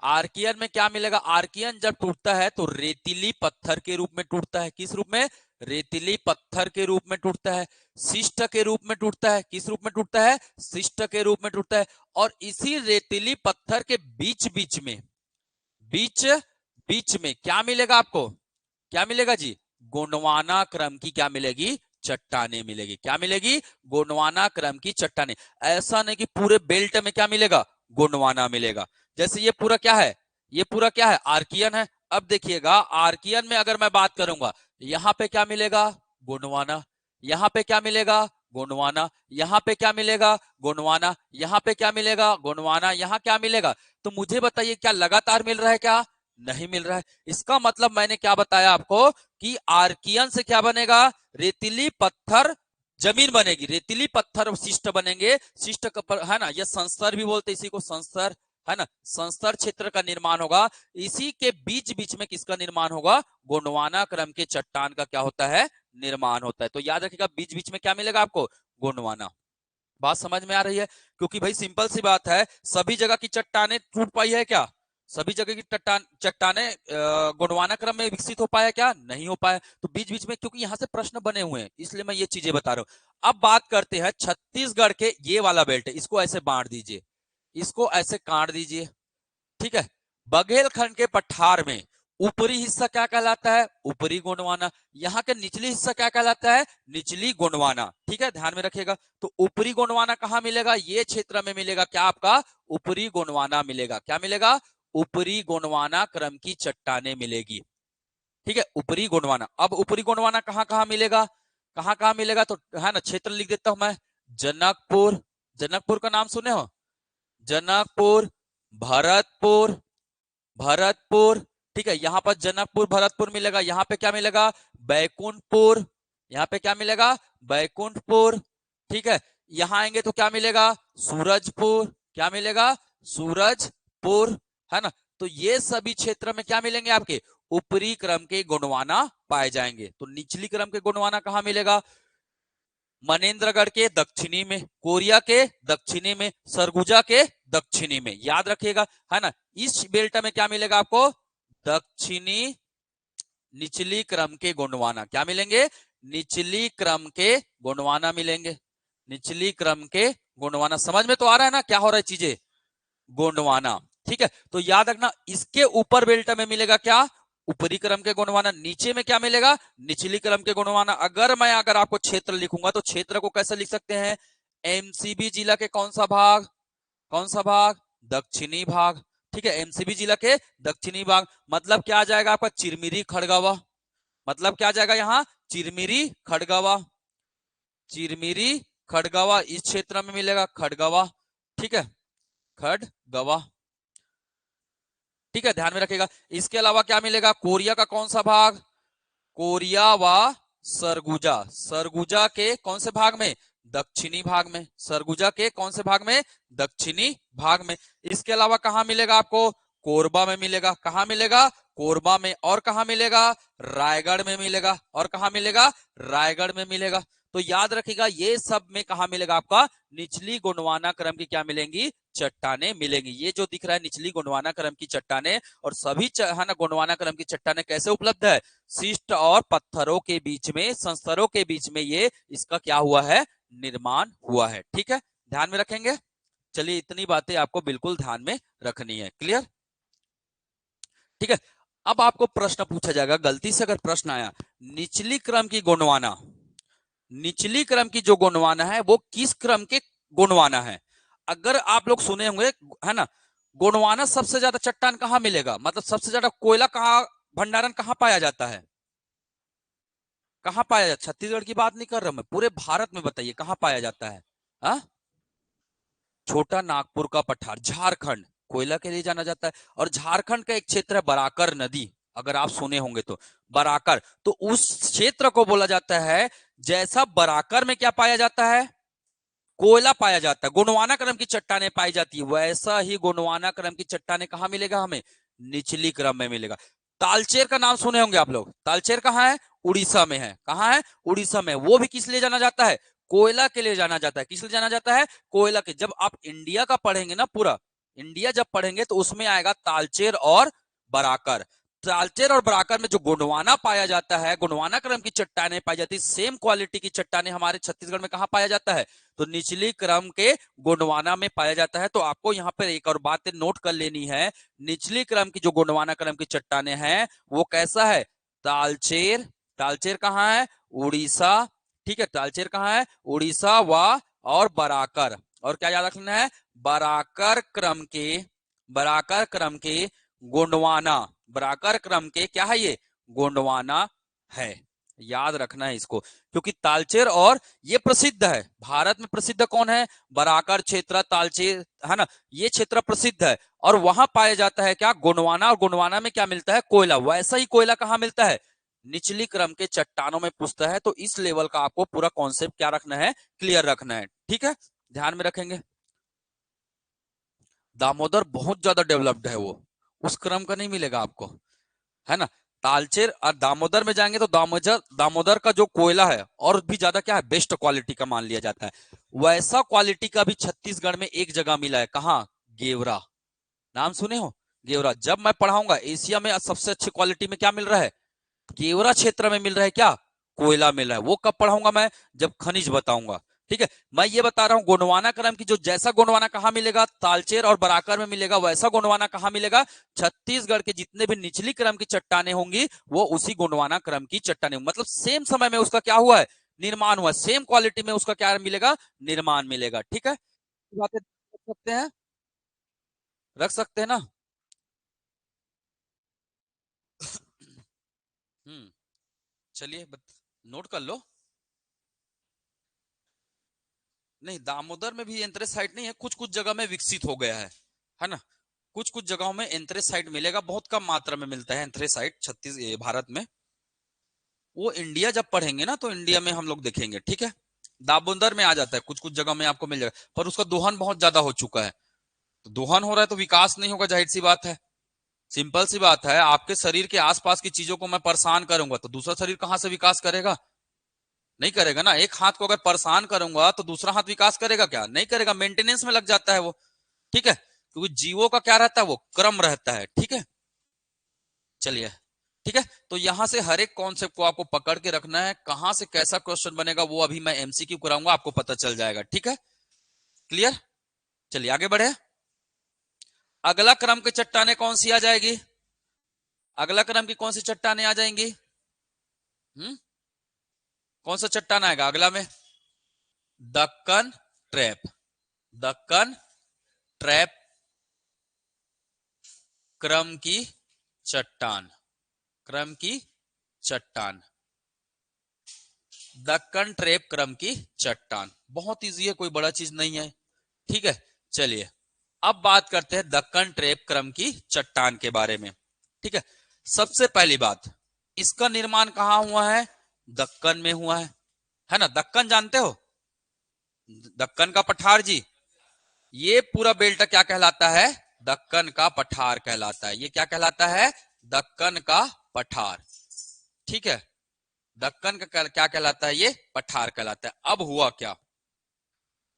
आर्कियन में क्या मिलेगा, आर्कियन जब टूटता है तो रेतीली पत्थर के रूप में टूटता है। किस रूप में, रेतीली पत्थर के रूप में टूटता है। शिष्ट के रूप में टूटता है, किस रूप में टूटता है, शिष्ट के रूप में टूटता है। और इसी रेतीली पत्थर के बीच बीच में, बीच बीच में क्या मिलेगा आपको, क्या मिलेगा जी, गोंडवाना क्रम की क्या मिलेगी, चट्टाने मिलेगी। क्या मिलेगी, गोंडवाना क्रम की चट्टाने। ऐसा नहीं कि पूरे बेल्ट में क्या मिलेगा, गोंडवाना मिलेगा। जैसे ये पूरा क्या है, ये पूरा क्या है, आर्कियन है। अब देखिएगा आर्कियन में अगर मैं बात करूंगा, यहां पे क्या मिलेगा, गोंडवाना। यहां पे क्या मिलेगा, गोंडवाना। यहां पे क्या मिलेगा, गोंडवाना। यहां पे क्या मिलेगा, गोंडवाना। यहां क्या मिलेगा। तो मुझे बताइए क्या लगातार मिल रहा है, क्या नहीं मिल रहा है। इसका मतलब मैंने क्या बताया आपको कि आर्कियन से क्या बनेगा, रेतीली पत्थर जमीन बनेगी, रेतीली पत्थर शिष्ट बनेंगे। शिष्ट है ना, यह संस्तर भी बोलते, इसी को संस्तर, है ना, संस्तर क्षेत्र का निर्माण होगा। इसी के बीच बीच में किसका निर्माण होगा, गोंडवाना क्रम के चट्टान का क्या होता है, निर्माण होता है। तो याद रखिएगा बीच बीच में क्या मिलेगा आपको, गोंडवाना। बात समझ में आ रही है, क्योंकि भाई सिंपल सी बात है, सभी जगह की चट्टाने टूट पाई है क्या, सभी जगह की चट्टाने गोंडवाना क्रम में विकसित हो पाया क्या, नहीं हो पाया। तो बीच बीच में, क्योंकि यहां से प्रश्न बने हुए हैं, इसलिए मैं ये चीजें बता रहा हूं। अब बात करते हैं छत्तीसगढ़ के, ये वाला बेल्ट है, इसको ऐसे बांट दीजिए, इसको ऐसे काट दीजिए। ठीक है, बघेलखंड के पठार में ऊपरी हिस्सा क्या कहलाता है? ऊपरी गोंडवाना। यहाँ के निचली हिस्सा क्या कहलाता है? निचली गोंडवाना। ठीक है, ध्यान में रखिएगा। तो ऊपरी गोंडवाना कहाँ मिलेगा? ये क्षेत्र में मिलेगा। क्या आपका? ऊपरी गोंडवाना मिलेगा। क्या मिलेगा? ऊपरी गोंडवाना क्रम की चट्टाने मिलेगी। ठीक है, ऊपरी गोंडवाना। अब ऊपरी गोंडवाना कहाँ कहाँ मिलेगा? कहाँ कहाँ मिलेगा? तो है ना, क्षेत्र लिख देता हूं मैं। जनकपुर, जनकपुर का नाम सुने हो? जनकपुर, भरतपुर, भरतपुर। ठीक है, यहाँ पर जनकपुर भरतपुर मिलेगा। यहाँ पे क्या मिलेगा? बैकुंठपुर। यहाँ पे क्या मिलेगा? बैकुंठपुर। ठीक है, यहाँ आएंगे तो क्या मिलेगा? सूरजपुर। क्या मिलेगा? सूरजपुर। है ना, तो ये सभी क्षेत्र में क्या मिलेंगे? आपके ऊपरी क्रम के गोंडवाना पाए जाएंगे। तो निचली क्रम के गोंडवाना कहाँ मिलेगा? मनेन्द्रगढ़ के दक्षिणी में, कोरिया के दक्षिणी में, सरगुजा के दक्षिणी में। याद रखिएगा, है ना। इस बेल्ट में क्या मिलेगा आपको? दक्षिणी निचली क्रम के गोंडवाना। क्या मिलेंगे? निचली क्रम के गोंडवाना मिलेंगे। निचली क्रम के गोंडवाना। समझ में तो आ रहा है ना क्या हो रहा है चीजें? गोंडवाना। ठीक है, तो याद रखना, इसके ऊपर बेल्ट में मिलेगा क्या? ऊपरी क्रम के गोंडवाना। नीचे में क्या मिलेगा? निचली क्रम के गोंडवाना। अगर आपको क्षेत्र लिखूंगा तो क्षेत्र को कैसे लिख सकते हैं? एमसीबी जिला के कौन सा भाग? कौन सा भाग? दक्षिणी भाग। ठीक है, एमसीबी जिला के दक्षिणी भाग। मतलब क्या आ जाएगा आपका? चिरमिरी खड़गवा। मतलब क्या आ जाएगा यहाँ? चिरमिरी खड़गवा। चिरमिरी खड़गवा इस क्षेत्र में मिलेगा। खड़गवा। ठीक है, खड़गवा। ठीक है, ध्यान में रखिएगा। इसके अलावा क्या मिलेगा? कोरिया का कौन सा भाग? कोरिया व सरगुजा। सरगुजा के कौन से भाग में? दक्षिणी भाग में। सरगुजा के कौन से भाग में? दक्षिणी भाग में। इसके अलावा कहां मिलेगा आपको? कोरबा में मिलेगा। कहां मिलेगा? कोरबा में। और कहां मिलेगा? रायगढ़ में मिलेगा। और कहां मिलेगा? रायगढ़ में मिलेगा। तो याद रखिएगा, ये सब में कहा मिलेगा आपका? निचली गोंडवाना क्रम की क्या मिलेंगी? चट्टाने मिलेंगी। ये जो दिख रहा है निचली गोंडवाना क्रम की चट्टाने, और सभी है ना गोंडवाना क्रम की चट्टाने कैसे उपलब्ध है? शिष्ट और पत्थरों के बीच में, संस्तरों के बीच में ये इसका क्या हुआ है? निर्माण हुआ है। ठीक है, ध्यान में रखेंगे। चलिए, इतनी बातें आपको बिल्कुल ध्यान में रखनी है। क्लियर? ठीक है, अब आपको प्रश्न पूछा जाएगा, गलती से अगर प्रश्न आया, निचली क्रम की गोंडवाना, निचली क्रम की जो गोंडवाना है वो किस क्रम के गोंडवाना है? अगर आप लोग सुने होंगे, है ना, गोंडवाना सबसे ज्यादा चट्टान कहां मिलेगा? मतलब सबसे ज्यादा कोयला कहां, भंडारण कहां पाया जाता है? कहां पाया जाता? छत्तीसगढ़ की बात नहीं कर रहा मैं, पूरे भारत में बताइए कहां पाया जाता है? हा? छोटा नागपुर का पठार, झारखंड, कोयला के लिए जाना जाता है। और झारखंड का एक क्षेत्र है बराकर नदी, अगर आप सुने होंगे तो। बराकर, तो उस क्षेत्र को बोला जाता है, जैसा बराकर में क्या पाया जाता है? कोयला पाया जाता है, गोंडवाना क्रम की चट्टाने पाई जाती है, वैसा ही गोंडवाना क्रम की चट्टाने कहां मिलेगा हमें? निचली क्रम में मिलेगा। तालचेर का नाम सुने होंगे आप लोग। तालचेर कहाँ है? उड़ीसा में है। कहाँ है? उड़ीसा में। वो भी किस लिए जाना जाता है? कोयला के लिए जाना जाता है। किस लिए जाना जाता है? कोयला के। जब आप इंडिया का पढ़ेंगे ना, पूरा इंडिया जब पढ़ेंगे तो उसमें आएगा तालचेर और बराकर। तालचेर और बराकर में जो गोंडवाना पाया जाता है, गोंडवाना क्रम की चट्टाने पाई जाती है, सेम क्वालिटी की चट्टाने हमारे छत्तीसगढ़ में कहां पाया जाता है? तो निचली क्रम के गोंडवाना में पाया जाता है। तो आपको यहाँ पर एक और बात नोट कर लेनी है, निचली क्रम की जो गोंडवाना क्रम की चट्टाने हैं वो कैसा है? तालचेर। तालचेर कहाँ है? उड़ीसा। ठीक है, तालचेर कहाँ है? उड़ीसा व और बराकर। और क्या याद रखना है? बराकर क्रम के, बराकर क्रम के गोंडवाना, बराकर क्रम के क्या है? ये गोंडवाना है। याद रखना है इसको, क्योंकि तालचेर और ये प्रसिद्ध है, भारत में प्रसिद्ध कौन है? बराकर क्षेत्र, तालचेर, है ना, ये क्षेत्र प्रसिद्ध है। और वहां पाया जाता है क्या? गोंडवाना। और गोंडवाना में क्या मिलता है? कोयला। वैसा ही कोयला कहां मिलता है? निचली क्रम के चट्टानों में पूछता है। तो इस लेवल का आपको पूरा कॉन्सेप्ट क्या रखना है? क्लियर रखना है। ठीक है, ध्यान में रखेंगे। दामोदर बहुत ज्यादा डेवलप्ड है, वो उस क्रम का नहीं मिलेगा आपको, है ना। तालचेर और दामोदर में जाएंगे तो दामोदर, दामोदर का जो कोयला है और भी ज्यादा क्या है? बेस्ट क्वालिटी का मान लिया जाता है। वैसा क्वालिटी का भी छत्तीसगढ़ में एक जगह मिला है। कहाँ? गेवरा। नाम सुने हो? गेवरा। जब मैं पढ़ाऊंगा एशिया में सबसे अच्छी क्वालिटी में क्या मिल रहा है? गेवरा क्षेत्र में मिल रहा है क्या? कोयला मिल रहा है। वो कब पढ़ाऊंगा मैं? जब खनिज बताऊंगा। ठीक है, मैं ये बता रहा हूं गोंडवाना क्रम की जो जैसा गोंडवाना कहां मिलेगा, तालचेर और बराकर में मिलेगा, वैसा गोंडवाना कहां मिलेगा, छत्तीसगढ़ के जितने भी निचली क्रम की चट्टाने होंगी वो उसी गोंडवाना क्रम की चट्टाने, मतलब सेम समय में उसका क्या हुआ है, निर्माण हुआ, सेम क्वालिटी में उसका क्या मिलेगा, निर्माण मिलेगा। ठीक है, बातें रख सकते हैं, रख सकते हैं ना। हम्म, चलिए नोट कर लो। नहीं, दामोदर में भी एंथ्रेसाइट नहीं है, कुछ कुछ जगह में विकसित हो गया है ना, कुछ कुछ जगहों में एंथ्रेसाइट मिलेगा, बहुत कम मात्रा में मिलता है एंथ्रेसाइट भारत में। वो इंडिया जब पढ़ेंगे ना तो इंडिया में हम लोग देखेंगे। ठीक है, दामोदर में आ जाता है, कुछ कुछ जगह में आपको मिल जाएगा, पर उसका दोहन बहुत ज्यादा हो चुका है। तो दोहन हो रहा है तो विकास नहीं होगा, जाहिर सी बात है, सिंपल सी बात है। आपके शरीर के आसपास की चीजों को मैं परेशान करूंगा तो दूसरा शरीर कहां से विकास करेगा, नहीं करेगा ना। एक हाथ को अगर परेशान करूंगा तो दूसरा हाथ विकास करेगा क्या, नहीं करेगा, मेंटेनेंस में लग जाता है वो। ठीक है, क्योंकि जीवों का क्या रहता है, वो क्रम रहता है। ठीक है, चलिए, ठीक है, तो यहां से हर एक कॉन्सेप्ट को आपको पकड़ के रखना है, कहां से कैसा क्वेश्चन बनेगा वो अभी मैं एमसीक्यू कराऊंगा, आपको पता चल जाएगा। ठीक है, क्लियर, चलिए आगे बढ़े। अगला क्रम की चट्टाने कौन सी आ जाएगी, अगला क्रम की कौन सी चट्टाने आ जाएंगी, कौन सा चट्टान आएगा अगला में, दक्कन ट्रैप, दक्कन ट्रैप क्रम की चट्टान, क्रम की चट्टान, दक्कन ट्रैप क्रम की चट्टान, बहुत इजी है, कोई बड़ा चीज नहीं है। ठीक है, चलिए अब बात करते हैं दक्कन ट्रैप क्रम की चट्टान के बारे में। ठीक है, सबसे पहली बात, इसका निर्माण कहां हुआ है, दक्कन में हुआ है ना, दक्कन जानते हो, दक्कन का पठार जी, ये पूरा बेल्ट क्या कहलाता है, दक्कन का पठार कहलाता है, ये क्या कहलाता है, दक्कन का पठार। ठीक है, दक्कन का क्या कहलाता है, ये पठार कहलाता है। अब हुआ क्या,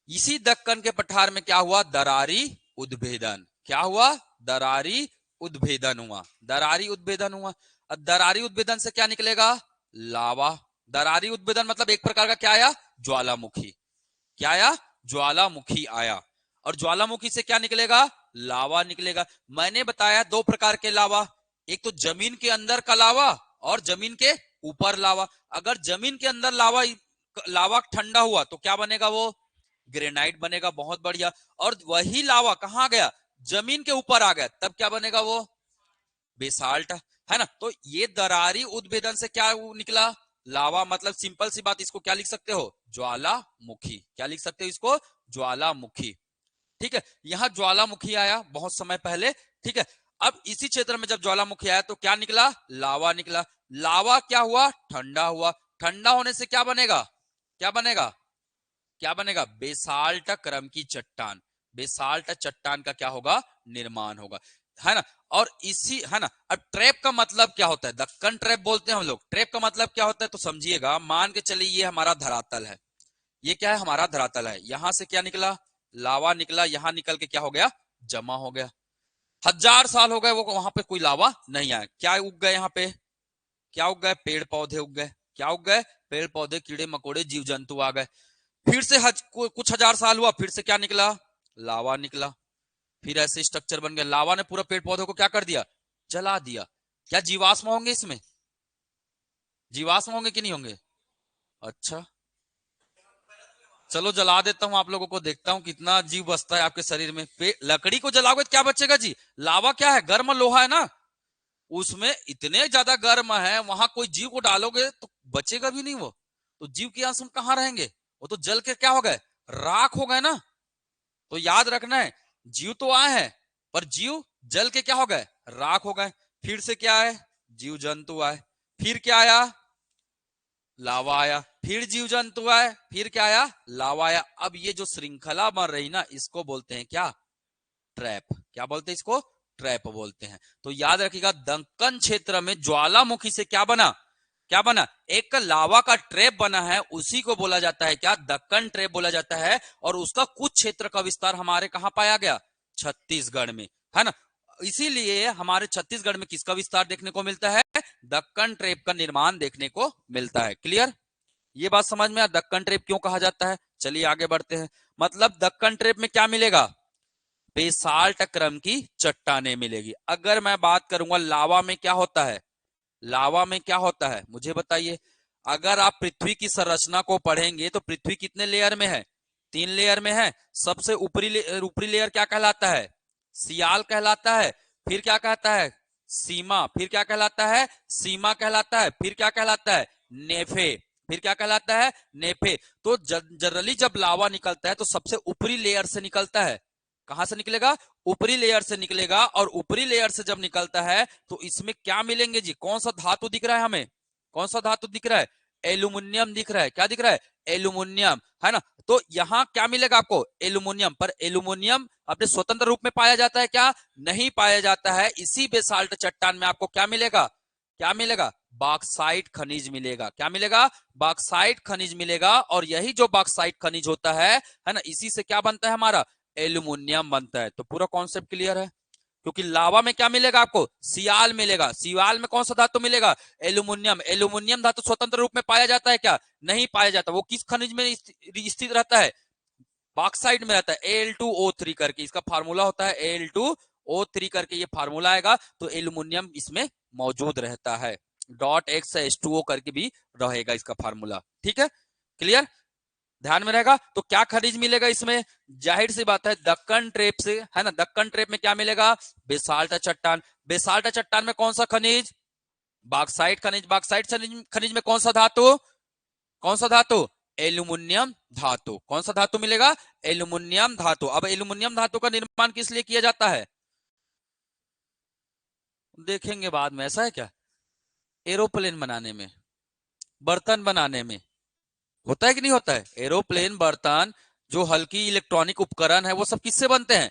इसी दक्कन के पठार में क्या हुआ, दरारी उद्भेदन, क्या हुआ, दरारी उद्भेदन हुआ, दरारी उद्भेदन हुआ। अब दरारी उद्भेदन से क्या निकलेगा, लावा, दरारी उद्भेदन मतलब एक प्रकार का क्या आया, ज्वालामुखी, क्या आया, ज्वालामुखी आया, और ज्वालामुखी से क्या निकलेगा, लावा निकलेगा। मैंने बताया दो प्रकार के लावा, एक तो जमीन के अंदर का लावा और जमीन के ऊपर लावा। अगर जमीन के अंदर लावा, लावा ठंडा हुआ तो क्या बनेगा, वो ग्रेनाइट बनेगा, बहुत बढ़िया। और वही लावा कहां गया, जमीन के ऊपर आ गया, तब क्या बनेगा, वो बेसाल्ट, है ना। तो ये दरारी उद्भेदन से क्या निकला, लावा, मतलब सिंपल सी बात, इसको क्या लिख सकते हो, ज्वालामुखी, क्या लिख सकते हो इसको, ज्वालामुखी। ठीक है, यहां ज्वालामुखी आया बहुत समय पहले। ठीक है, अब इसी क्षेत्र में जब ज्वालामुखी आया तो क्या निकला, लावा निकला, लावा क्या हुआ, ठंडा हुआ, ठंडा होने से क्या बनेगा, क्या बनेगा, क्या बनेगा, बेसाल्ट क्रम की चट्टान, बेसाल्ट चट्टान का क्या होगा, निर्माण होगा, है ना। और इसी, है ना। अब ट्रैप का मतलब क्या होता है, दक्कन ट्रैप बोलते हैं हम लोग, ट्रैप का मतलब क्या होता है, तो समझिएगा, मान के चलिए ये हमारा धरातल है, ये क्या है, हमारा धरातल है, यहां से क्या निकला, लावा निकला, यहां निकल के क्या हो गया, जमा हो गया, 1000 साल हो गए वो वहां पे कोई लावा नहीं आया, क्या उग गए यहाँ पे, क्या उग गए, पेड़ पौधे उग गए, क्या उग गए, पेड़ पौधे, कीड़े मकोड़े, जीव जंतु आ गए। फिर से कुछ 1000 साल हुआ, फिर से क्या निकला, लावा निकला, फिर ऐसे स्ट्रक्चर बन गया, लावा ने पूरा पेड़ पौधे को क्या कर दिया, जला दिया। क्या जीवाश्म होंगे इसमें, जीवाश्म होंगे कि नहीं होंगे, अच्छा, चलो जला देता हूं आप लोगों को, देखता हूं कितना जीव बचता है आपके शरीर में। लकड़ी को जलाओगे तो क्या बचेगा जी, लावा क्या है, गर्म लोहा है ना, उसमें इतने ज्यादा गर्म है, वहां कोई जीव को डालोगे तो बचेगा भी नहीं वो, तो जीव के आंसू कहां रहेंगे, वो तो जल के क्या हो गए, राख हो गए ना। तो याद रखना है, जीव तो आए हैं, पर जीव जल के क्या हो गए, राख हो गए। फिर से क्या है, जीव जंतु आए, फिर क्या आया, लावा आया, फिर जीव जंतु आए, फिर क्या आया, लावा आया। अब ये जो श्रृंखला बन रही ना, इसको बोलते हैं क्या, ट्रैप, क्या बोलते हैं इसको, ट्रैप बोलते हैं। तो याद रखिएगा, दक्कन क्षेत्र में ज्वालामुखी से क्या बना, क्या बना, एक लावा का ट्रैप बना है, उसी को बोला जाता है क्या, दक्कन ट्रैप बोला जाता है। और उसका कुछ क्षेत्र का विस्तार हमारे कहां पाया गया, छत्तीसगढ़ में, है ना। इसीलिए हमारे छत्तीसगढ़ में किसका विस्तार देखने को मिलता है, दक्कन ट्रैप का निर्माण देखने को मिलता है। क्लियर, ये बात समझ में आया दक्कन ट्रेप क्यों कहा जाता है। चलिए आगे बढ़ते हैं। मतलब दक्कन ट्रेप में क्या मिलेगा, बेसाल्ट क्रम की चट्टानें मिलेगी। अगर मैं बात करूंगा लावा में क्या होता है, लावा में क्या होता है मुझे बताइए। अगर आप पृथ्वी की संरचना को पढ़ेंगे तो पृथ्वी कितने लेयर में है, 3 लेयर में है। सबसे ऊपरी लेयर क्या कहलाता है, सियाल कहलाता है। फिर क्या कहता है, सीमा। फिर क्या कहलाता है, सीमा कहलाता है। फिर क्या कहलाता है, नेफे। फिर क्या कहलाता है, नेफे। तो जनरली जब लावा निकलता है तो सबसे ऊपरी लेयर से निकलता है। कहां से निकलेगा, ऊपरी लेयर से निकलेगा। और ऊपरी लेयर से जब निकलता है तो इसमें क्या मिलेंगे जी, कौन सा धातु दिख रहा है हमें, कौन सा धातु दिख रहा है, एल्यूमिनियम दिख रहा है। क्या दिख रहा है, एल्यूमिनियम, है ना। तो यहाँ क्या मिलेगा आपको, एल्यूमिनियम। पर एल्यूमिनियम अपने स्वतंत्र रूप में पाया जाता है क्या, नहीं पाया जाता है। इसी बेसाल्ट चट्टान में आपको क्या मिलेगा, क्या मिलेगा, बॉक्साइट खनिज मिलेगा। क्या मिलेगा, बॉक्साइट खनिज मिलेगा। और यही जो बॉक्साइट खनिज होता है ना, इसी से क्या बनता है हमारा, एल्यूमिनियम बनता है। तो पूरा कॉन्सेप्ट क्लियर है। क्योंकि लावा में क्या मिलेगा आपको, सियाल मिलेगा। सियाल में कौन सा धातु मिलेगा, एल्यूमिनियम। एल्यूमिनियम धातु स्वतंत्र रूप में पाया जाता है क्या, नहीं पाया जाता। वो किस खनिज में स्थित रहता है, बॉक्साइट में रहता है। Al2O3 करके इसका फार्मूला होता है, Al2O3 करके ये फार्मूला आएगा। तो एल्यूमिनियम इसमें मौजूद रहता है। .X H2O करके भी रहेगा इसका फार्मूला। ठीक है, क्लियर, ध्यान में रहेगा। तो क्या खनिज मिलेगा इसमें, जाहिर सी बात है दक्कन ट्रेप से, है ना। दक्कन ट्रेप में क्या मिलेगा, बेसाल्ट चट्टान। बेसाल्ट चट्टान में कौन सा खनिज, बॉक्साइट खनिज। बॉक्साइट खनिज में कौन सा धातु, कौन सा धातु, एल्यूमिनियम धातु। कौन सा धातु मिलेगा, एल्यूमिनियम धातु। अब एल्यूमिनियम धातु का निर्माण किस लिए किया जाता है, देखेंगे बाद में। ऐसा है क्या, एरोप्लेन बनाने में, बर्तन बनाने में होता है कि नहीं होता है। एरोप्लेन, बर्तन, जो हल्की इलेक्ट्रॉनिक उपकरण है वो सब किससे बनते हैं,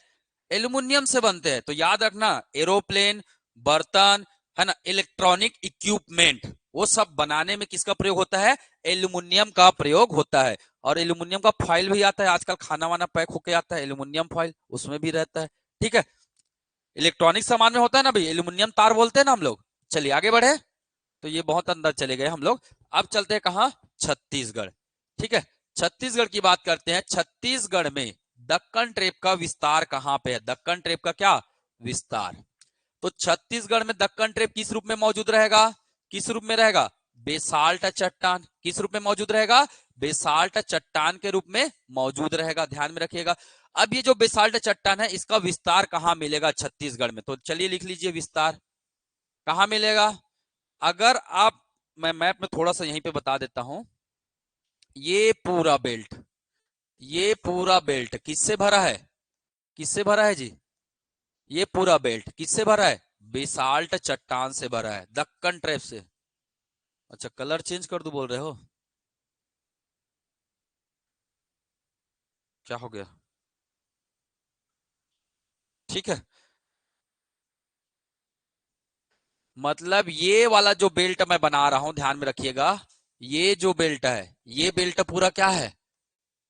एल्यूमिनियम से बनते हैं। तो याद रखना, एरोप्लेन, बर्तन, है ना, इलेक्ट्रॉनिक इक्विपमेंट, वो सब बनाने में किसका प्रयोग होता है, एल्यूमिनियम का प्रयोग होता है। और एल्यूमिनियम का फॉइल भी आता है आजकल, खाना वाना पैक होके आता है एल्यूमिनियम फॉइल, उसमें भी रहता है। ठीक है, इलेक्ट्रॉनिक सामान में होता है ना भाई, एल्यूमिनियम तार बोलते हैं ना हम लोग। चलिए आगे बढ़े, तो ये बहुत अंदर चले गए हम लोग। अब चलते हैं कहा, छत्तीसगढ़। ठीक है, छत्तीसगढ़ की बात करते हैं। छत्तीसगढ़ में दक्कन ट्रेप का विस्तार कहां पे है, दक्कन ट्रेप का क्या विस्तार। तो छत्तीसगढ़ में दक्कन ट्रेप किस रूप में मौजूद रहेगा, किस रूप में रहेगा, बेसाल्ट चट्टान। किस रूप में मौजूद रहेगा, बेसाल्ट चट्टान के रूप में मौजूद रहेगा, ध्यान में रखिएगा। अब ये जो बेसाल्ट चट्टान है इसका विस्तार कहां मिलेगा, छत्तीसगढ़ में। तो चलिए लिख लीजिए, विस्तार कहां मिलेगा। अगर आप, मैं मैप में थोड़ा सा यहीं पे बता देता हूं। ये पूरा बेल्ट, ये पूरा बेल्ट किससे भरा है, किससे भरा है जी, ये पूरा बेल्ट किससे भरा है, बेसाल्ट चट्टान से भरा है, दक्कन ट्रेप से। अच्छा, कलर चेंज कर दो बोल रहे हो, क्या हो गया। ठीक है, मतलब ये वाला जो बेल्ट मैं बना रहा हूं, ध्यान में रखिएगा, ये जो बेल्ट है, ये बेल्ट पूरा क्या है,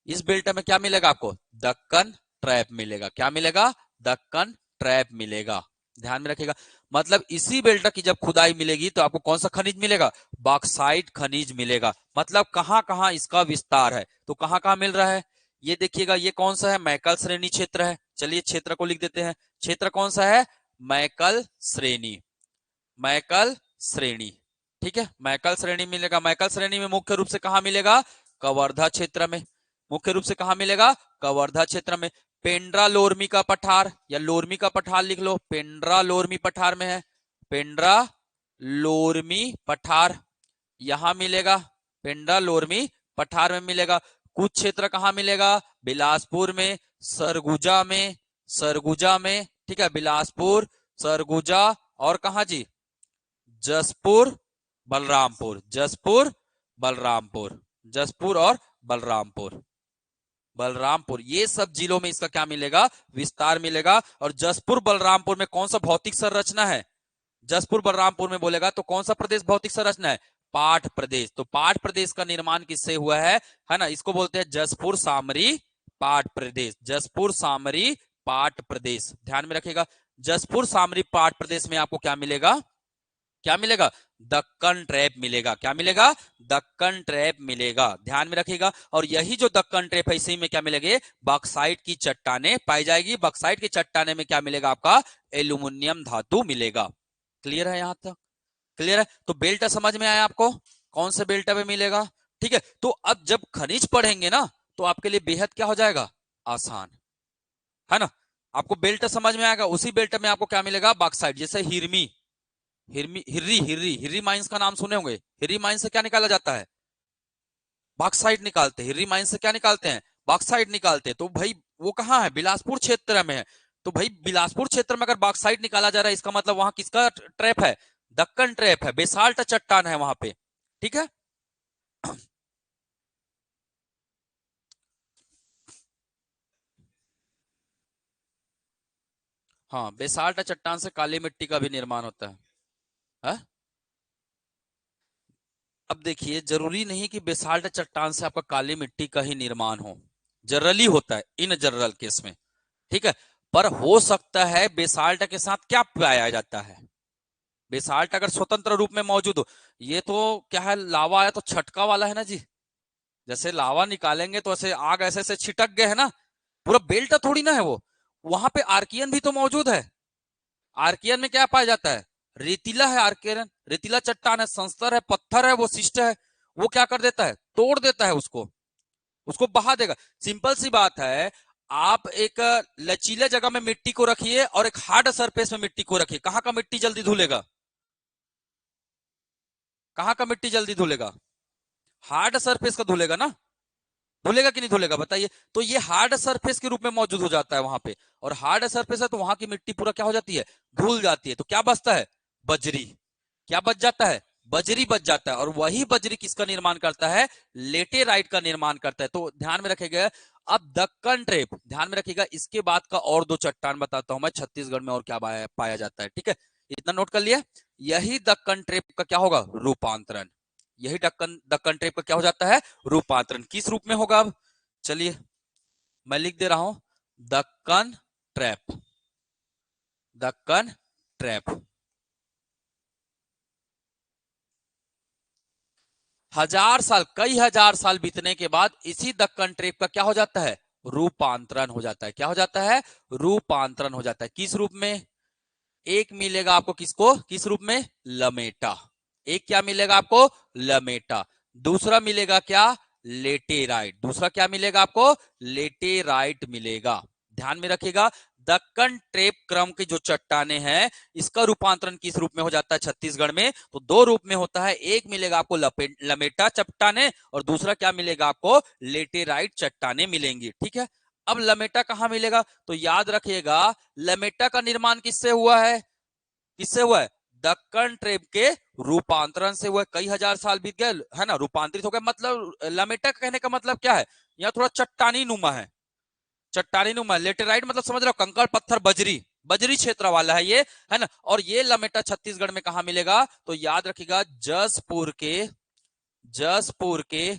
इस बेल्ट में क्या मिलेगा आपको, दक्कन ट्रैप मिलेगा। क्या मिलेगा, दक्कन ट्रैप मिलेगा, ध्यान में रखिएगा। मतलब इसी बेल्ट की जब खुदाई मिलेगी तो आपको कौन सा खनिज मिलेगा, बॉक्साइट खनिज मिलेगा। मतलब कहां कहां इसका विस्तार है, तो कहां कहां मिल रहा है, ये देखिएगा। ये कौन सा है, मैकल श्रेणी क्षेत्र है। चलिए क्षेत्र को लिख देते हैं। क्षेत्र कौन सा है, मैकल श्रेणी, मैकल श्रेणी। ठीक है, मैकल श्रेणी मिलेगा। मैकल श्रेणी में मुख्य रूप से कहां मिलेगा, कवर्धा क्षेत्र में। मुख्य रूप से कहां मिलेगा, कवर्धा क्षेत्र में। पेंड्रा लोरमी का पठार, या लोरमी का पठार लिख लो, पेंड्रा लोरमी पठार में है, पेंड्रा लोरमी पठार यहां मिलेगा, पेंड्रा लोरमी पठार में मिलेगा। कुछ क्षेत्र कहां मिलेगा, बिलासपुर में, सरगुजा में, सरगुजा में। ठीक है, बिलासपुर, सरगुजा, और कहा जी, जसपुर, बलरामपुर, जसपुर, बलरामपुर, जसपुर और बलरामपुर, बलरामपुर, ये सब जिलों में इसका क्या मिलेगा, विस्तार मिलेगा। और जसपुर बलरामपुर में कौन सा भौतिक संरचना है, जसपुर बलरामपुर में बोलेगा तो कौन सा प्रदेश भौतिक संरचना है, पाठ प्रदेश। तो पाठ प्रदेश का निर्माण किससे हुआ है ना, इसको बोलते हैं जसपुर सामरी पाठ प्रदेश, जसपुर सामरी पाठ प्रदेश, ध्यान में रखिएगा। जसपुर सामरी पाठ प्रदेश में आपको क्या मिलेगा, क्या मिलेगा? दक्कन ट्रैप मिलेगा। क्या मिलेगा? दक्कन ट्रैप मिलेगा, ध्यान में रखिएगा। और यही जो दक्कन ट्रैप है, इसी में क्या मिलेगी? बॉक्साइट की चट्टाने पाई जाएगी। बॉक्साइट की चट्टाने में क्या मिलेगा आपका? एल्यूमिनियम धातु मिलेगा। क्लियर है यहां तक? क्लियर है? तो बेल्ट समझ में आया आपको, कौन से बेल्ट में मिलेगा? ठीक है, तो अब जब खनिज पढ़ेंगे ना, तो आपके लिए बेहद क्या हो जाएगा? आसान, है ना। आपको बेल्ट समझ में आएगा, उसी बेल्ट में आपको क्या मिलेगा? बॉक्साइट। जैसे हिरमी, हिरमी, हिर्री, हिर्री, हिर्री माइंस का नाम सुने होंगे। हिर्री माइंस से क्या निकाला जाता है? बॉक्साइट निकालते हैं। हिर्री माइंस से क्या निकालते हैं? बॉक्साइट निकालते हैं। तो भाई वो कहाँ है? बिलासपुर क्षेत्र में है। तो भाई बिलासपुर क्षेत्र में अगर बॉक्साइट निकाला जा रहा है, इसका मतलब वहां किसका ट्रैप है? दक्कन ट्रैप है, बेसाल्ट चट्टान है वहां पे। ठीक है। हाँ, बेसाल्ट चट्टान से काली मिट्टी का भी निर्माण होता है। अब देखिए, जरूरी नहीं कि बेसाल्ट चट्टान से आपका काली मिट्टी का ही निर्माण हो। जनरली होता है, इन जनरल केस में। ठीक है। पर हो सकता है बेसाल्ट के साथ क्या पाया जाता है? बेसाल्ट अगर स्वतंत्र रूप में मौजूद हो, ये तो क्या है, लावा है तो छटका वाला है ना जी। जैसे लावा निकालेंगे तो ऐसे आग ऐसे ऐसे छिटक गए है ना, पूरा बेल्ट थोड़ी ना है वो। वहां पे आर्कियन भी तो मौजूद है। आर्कियन में क्या पाया जाता है? रेतीला है आर्कियन, रेतीला चट्टान है, संस्तर है, पत्थर है, वो शिष्ट है। वो क्या कर देता है? तोड़ देता है उसको, उसको बहा देगा। सिंपल सी बात है। आप एक लचीले जगह में मिट्टी को रखिए और एक हार्ड सरफेस में मिट्टी को रखिए, कहां का मिट्टी जल्दी धुलेगा? कहां का मिट्टी जल्दी धुलेगा? हार्ड सरफेस का धुलेगा ना। धुलेगा कि नहीं धुलेगा बताइए? तो ये हार्ड सरफेस के रूप में मौजूद हो जाता है वहां पे। और हार्ड सरफेस है तो वहां की मिट्टी पूरा क्या हो जाती है? धुल जाती है। तो क्या बचता है? बजरी। क्या बच जाता है? बजरी बच जाता है। और वही बजरी किसका निर्माण करता है? लेटेराइट का निर्माण करता है। तो ध्यान में रखेगा। अब दक्कन ट्रेप ध्यान में रखिएगा। इसके बाद का और दो चट्टान बताता हूं मैं, छत्तीसगढ़ में और क्या पाया जाता है। ठीक है, इतना नोट कर लिया। यही दक्कन ट्रेप का क्या होगा? रूपांतरण। यही दक्कन दक्कन ट्रेप का क्या हो जाता है? रूपांतरण। किस रूप में होगा? अब चलिए मैं लिख दे रहा हूं, दक्कन ट्रैप। दक्कन ट्रैप। हजार साल, कई हजार साल बीतने के बाद इसी दक्कन ट्रेप का क्या हो जाता है? रूपांतरण हो जाता है। क्या हो जाता है? रूपांतरण हो जाता है। किस रूप में? एक मिलेगा आपको, किसको? किस रूप में? लमेटा। एक क्या मिलेगा आपको? लमेटा। दूसरा मिलेगा क्या? लेटेराइट। दूसरा क्या मिलेगा आपको? लेटेराइट मिलेगा। ध्यान में रखिएगा। दक्कन ट्रेप क्रम की जो चट्टाने हैं, इसका रूपांतरण किस रूप में हो जाता है छत्तीसगढ़ में? तो दो रूप में होता है। एक मिलेगा आपको लमेटा चट्टाने, और दूसरा क्या मिलेगा आपको? लेटेराइट चट्टाने मिलेंगी। ठीक है। अब लमेटा कहां मिलेगा? तो याद रखिएगा, लमेटा का निर्माण किससे हुआ है? किससे हुआ है? दक्कन ट्रेप के रूपांतरण से हुआ है। कई हजार साल बीत गए, है ना, रूपांतरित हो गए। मतलब लमेटा कहने का मतलब क्या है? यहाँ थोड़ा चट्टानी नुमा है। चट्टानी नुमा, लेटेराइट मतलब समझ रहे हो, कंकड़ पत्थर बजरी, बजरी क्षेत्र वाला है ये, है ना। और ये लमेटा छत्तीसगढ़ में कहा मिलेगा? तो याद रखिएगा, जसपुर के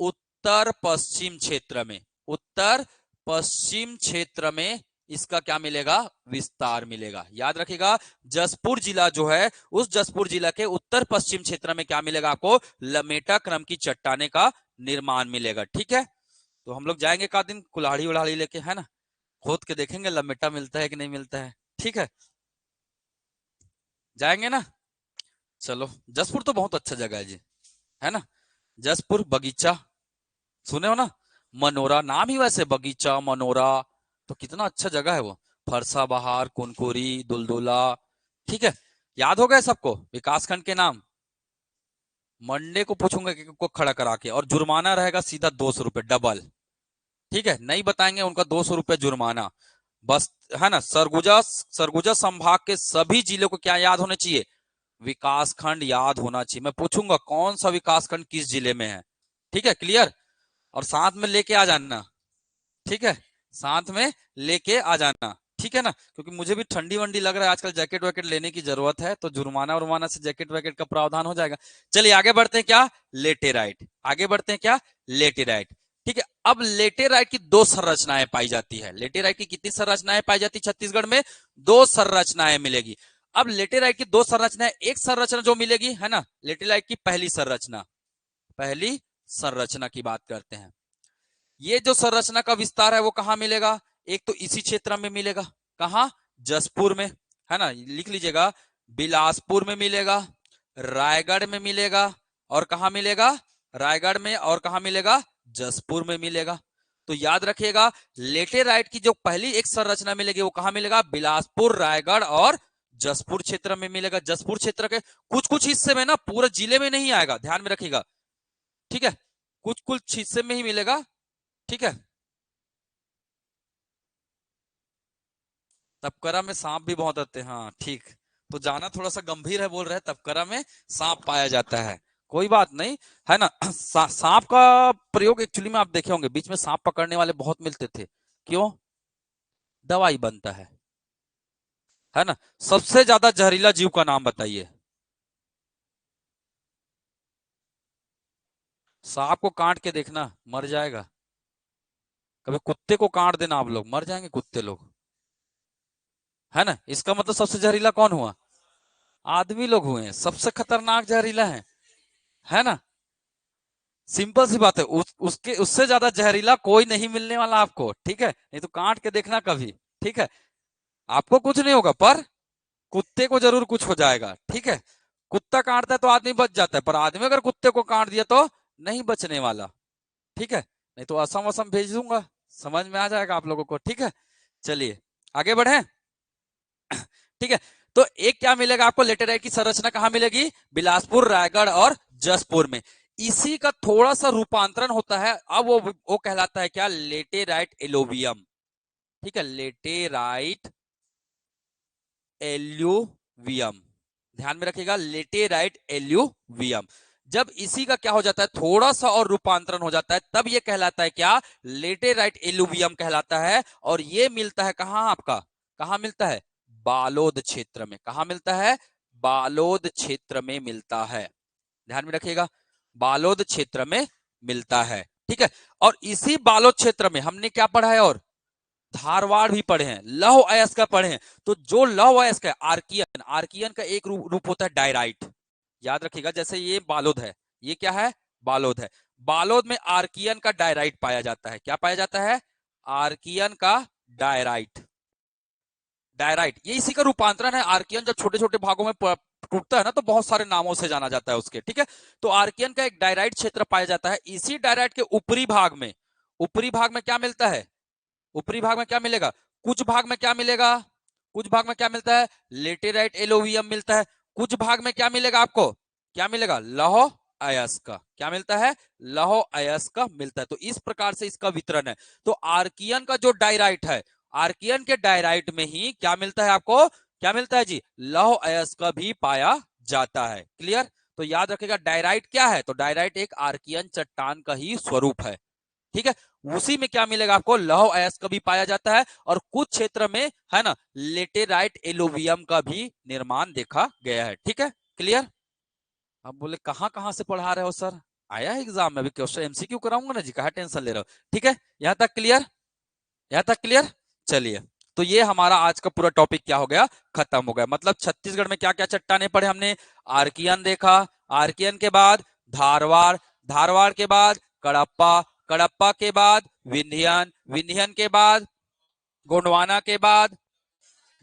उत्तर पश्चिम क्षेत्र में, उत्तर पश्चिम क्षेत्र में इसका क्या मिलेगा? विस्तार मिलेगा। याद रखिएगा, जसपुर जिला जो है, उस जसपुर जिला के उत्तर पश्चिम क्षेत्र में क्या मिलेगा आपको? लमेटा क्रम की चट्टाने का निर्माण मिलेगा। ठीक है। तो हम लोग जाएंगे का दिन कुल्हाड़ी उल्हाड़ी लेके, है ना, खोद के देखेंगे लमेटा मिलता है कि नहीं मिलता है। ठीक है, जाएंगे ना। चलो, जसपुर तो बहुत अच्छा जगह है जी, है ना। जसपुर बगीचा सुने हो ना, मनोरा नाम ही वैसे, बगीचा मनोरा। तो कितना अच्छा जगह है वो। फरसा बहार, कुनकुरी, दुलदुला। ठीक है, याद हो गए सबको विकासखंड के नाम? मंडे को पूछूंगा कि को खड़ा करा के, और जुर्माना रहेगा सीधा 200 रुपए डबल। ठीक है, नहीं बताएंगे उनका 200 रुपए जुर्माना। बस, है ना। सरगुजा, सरगुजा संभाग के सभी जिलों को क्या याद होने चाहिए? विकासखंड याद होना चाहिए। मैं पूछूंगा कौन सा विकासखंड किस जिले में है। ठीक है, क्लियर। और साथ में लेके आ जाना। ठीक है, साथ में लेके आ जाना। ठीक है ना, क्योंकि मुझे भी ठंडी वंडी लग रहा है आजकल, जैकेट वैकेट लेने की जरूरत है, तो जुर्माना उर्माना से जैकेट वैकेट का प्रावधान हो जाएगा। चलिए आगे बढ़ते हैं। क्या? लेटेराइट। आगे बढ़ते हैं। क्या? लेटेराइट। ठीक है। अब लेटेराइट की दो संरचनाएं पाई जाती है। लेटेराइट की कितनी संरचनाएं पाई जाती है छत्तीसगढ़ में? दो संरचनाएं मिलेगी। अब लेटेराइट की दो संरचना है, एक संरचना जो मिलेगी है ना, लेटेराइट की पहली संरचना की बात करते हैं। ये जो संरचना का विस्तार है वो कहां मिलेगा, एक तो इसी क्षेत्र में मिलेगा, कहां, जसपुर में, है ना, लिख लीजिएगा, बिलासपुर में मिलेगा, रायगढ़ में मिलेगा, और कहां मिलेगा, रायगढ़ में, और कहां मिलेगा, जसपुर में मिलेगा। तो याद रखिएगा, लेटेराइट की जो पहली एक संरचना मिलेगी वो कहां मिलेगा, बिलासपुर, रायगढ़ और जसपुर क्षेत्र में मिलेगा। जसपुर क्षेत्र के कुछ कुछ हिस्से में ना, पूरे जिले में नहीं आएगा, ध्यान में रखिएगा, ठीक है, कुछ कुछ हिस्से में ही मिलेगा, ठीक है। तपकरा में सांप भी बहुत आते हैं, हाँ ठीक, तो जाना थोड़ा सा गंभीर है, बोल रहे हैं तपकरा में सांप पाया जाता है, कोई बात नहीं, है ना। सांप का प्रयोग एक्चुअली में आप देखे होंगे, बीच में सांप पकड़ने वाले बहुत मिलते थे, क्यों, दवाई बनता है ना। सबसे ज्यादा जहरीला जीव का नाम बताइए। सांप को काट के देखना, मर जाएगा। कभी कुत्ते को काट देना, आप लोग मर जाएंगे, कुत्ते लोग, है ना। इसका मतलब सबसे जहरीला कौन हुआ, आदमी लोग हुए हैं, सबसे खतरनाक जहरीला है ना। सिंपल सी बात है, उसके उससे ज्यादा जहरीला कोई नहीं मिलने वाला आपको, ठीक है, नहीं तो काट के देखना कभी, ठीक है। आपको कुछ नहीं होगा, पर कुत्ते को जरूर कुछ हो जाएगा, ठीक है। कुत्ता काटता है तो आदमी बच जाता है, पर आदमी अगर कुत्ते को काट दिया तो नहीं बचने वाला, ठीक है। नहीं तो असम असम भेज दूंगा, समझ में आ जाएगा आप लोगों को, ठीक है। चलिए आगे बढ़े, ठीक है। तो एक क्या मिलेगा आपको, लेटेराइट की संरचना कहां मिलेगी, बिलासपुर, रायगढ़ और जसपुर में। इसी का थोड़ा सा रूपांतरण होता है, अब वो कहलाता है क्या, लेटेराइट एलोवियम, ठीक है, लेटेराइट एल्यूवियम, ध्यान में रखिएगा, लेटेराइट एल्यूवियम। जब इसी का क्या हो जाता है, थोड़ा सा और रूपांतरण हो जाता है, तब ये कहलाता है क्या, लेटेराइट एल्यूवियम कहलाता है। और ये मिलता है कहां आपका, कहां मिलता है, बालोद क्षेत्र में, कहां मिलता है, बालोद क्षेत्र में मिलता है, ध्यान में रखिएगा, बालोद क्षेत्र में मिलता है, ठीक है। और इसी बालोद क्षेत्र में हमने क्या पढ़ा है, और धारवाड़ भी पढ़े हैं, लौह अयस्क का पढ़े हैं। तो जो लौह अयस्क है, आर्कियन, आर्कियन का एक रूप होता है डायराइट, याद रखिएगा, जैसे ये बालोद है, ये क्या है, बालोद है, बालोद में आर्कियन का डायराइट पाया जाता है, क्या पाया जाता है, आर्कियन का डायराइट, डायराइट ये इसी का रूपांतरण है। आर्कियन जब छोटे छोटे भागों में टूटता है ना, तो बहुत सारे नामों से जाना जाता है उसके, ठीक है। तो आर्कियन का एक डायराइट क्षेत्र पाया जाता है। इसी डायराइट के ऊपरी भाग में क्या मिलता है, ऊपरी भाग में क्या मिलेगा, कुछ भाग में क्या मिलेगा, कुछ भाग में क्या मिलता है, लेटेराइट एलोवियम मिलता है। कुछ भाग में क्या मिलेगा आपको, क्या मिलेगा, लौह अयस्क, क्या मिलता है, लौह अयस्क मिलता है। तो इस प्रकार से इसका वितरण है। तो आर्कियन का जो डायराइट है, आर्कियन के डायराइट में ही क्या मिलता है आपको, क्या मिलता है जी, लौह अयस्क भी पाया जाता है, क्लियर। तो याद रखिएगा डायराइट क्या है, तो डायराइट एक आर्कियन चट्टान का ही स्वरूप है, ठीक है। उसी में क्या मिलेगा आपको, लौह अयस्क भी पाया जाता है, और कुछ क्षेत्र में है ना, लेटेराइट एलोवियम का भी निर्माण देखा गया है, ठीक है, क्लियर। अब बोले कहां कहां से पढ़ा रहे हो सर, आया है एग्जाम में, अभी क्वेश्चन एमसीक्यू कराऊंगा ना जी, कहा टेंशन ले रहे हो, ठीक है, यहां तक क्लियर, यहां तक क्लियर। चलिए, तो ये हमारा आज का पूरा टॉपिक क्या हो गया, खत्म हो गया। मतलब छत्तीसगढ़ में क्या क्या चट्टाने पढ़े हमने, आर्कियन देखा, आर्कियन के बाद धारवाड़, धारवाड़ के बाद कड़प्पा, कड़प्पा के बाद विंध्यन, विंध्यन के बाद गोंडवाना के बाद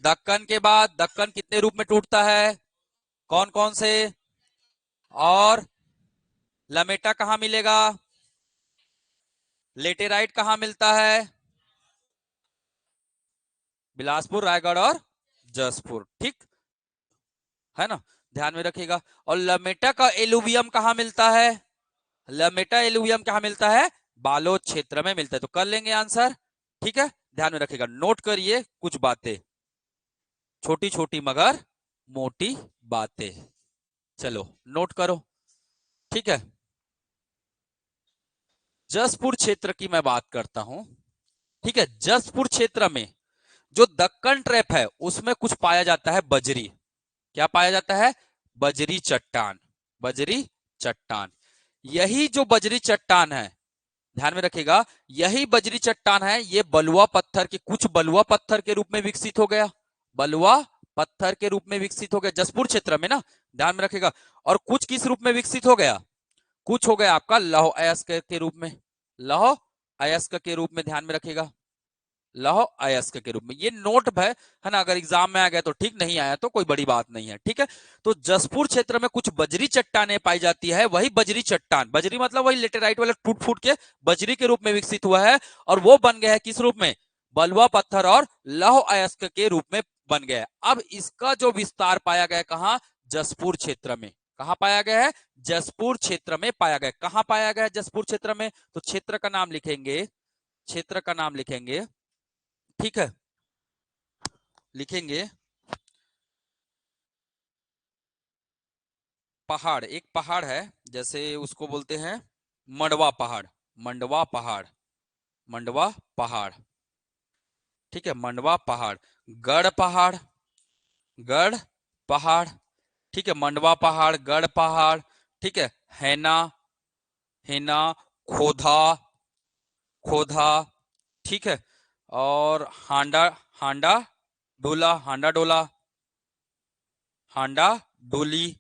दक्कन के बाद, दक्कन कितने रूप में टूटता है, कौन कौन से, और लमेटा कहां मिलेगा, लेटेराइट कहां मिलता है, बिलासपुर, रायगढ़ और जसपुर, ठीक है ना, ध्यान में रखिएगा। और लमेटा का एलुवियम कहां मिलता है, लमेटा एलुवियम कहां मिलता है, बालोद क्षेत्र में मिलता है। तो कर लेंगे आंसर, ठीक है, ध्यान में रखिएगा, नोट करिए कुछ बातें, छोटी छोटी मगर मोटी बातें, चलो नोट करो, ठीक है। जसपुर क्षेत्र की मैं बात करता हूं, ठीक है। जसपुर क्षेत्र में जो दक्कन ट्रैप है उसमें कुछ पाया जाता है बजरी, क्या पाया जाता है, बजरी चट्टान, बजरी चट्टान। यही जो बजरी चट्टान है, ध्यान में रखिएगा, यही बजरी चट्टान है, ये बलुआ पत्थर के, कुछ बलुआ पत्थर के रूप में विकसित हो गया, बलुआ पत्थर के रूप में विकसित हो गया जसपुर क्षेत्र में ना, ध्यान में रखेगा। और कुछ किस रूप में विकसित हो गया, कुछ हो गया आपका लौह अयस्क के रूप में, लौह अयस्क के रूप में, ध्यान में रखेगा, लौह अयस्क के रूप में। ये नोट है ना, अगर एग्जाम में आ गया तो ठीक, नहीं आया तो कोई बड़ी बात नहीं है, ठीक है। तो जसपुर क्षेत्र में कुछ बजरी चट्टानें पाई जाती है, वही बजरी चट्टान, बजरी मतलब वही लेटेराइट वाले टूट फूट के बजरी के रूप में विकसित हुआ है, और वो बन गया है किस रूप में, बलुआ पत्थर और लौह अयस्क के रूप में बन गया है। अब इसका जो विस्तार पाया गया कहा, जसपुर क्षेत्र में। कहां पाया गया है, जसपुर क्षेत्र में पाया गया। कहां पाया गया है, जसपुर क्षेत्र में। तो क्षेत्र का नाम लिखेंगे, क्षेत्र का नाम लिखेंगे, ठीक है, लिखेंगे पहाड़। एक पहाड़ है, जैसे उसको बोलते हैं मंडवा पहाड़, मंडवा पहाड़, मंडवा पहाड़, ठीक है, मंडवा पहाड़। गढ़ पहाड़, गढ़ पहाड़, ठीक है, मंडवा पहाड़, गढ़ पहाड़, ठीक है, हैना, हैना, खोधा, खोधा, ठीक है, और हांडा, हांडा डोला, हांडा डोला, हांडा डोली,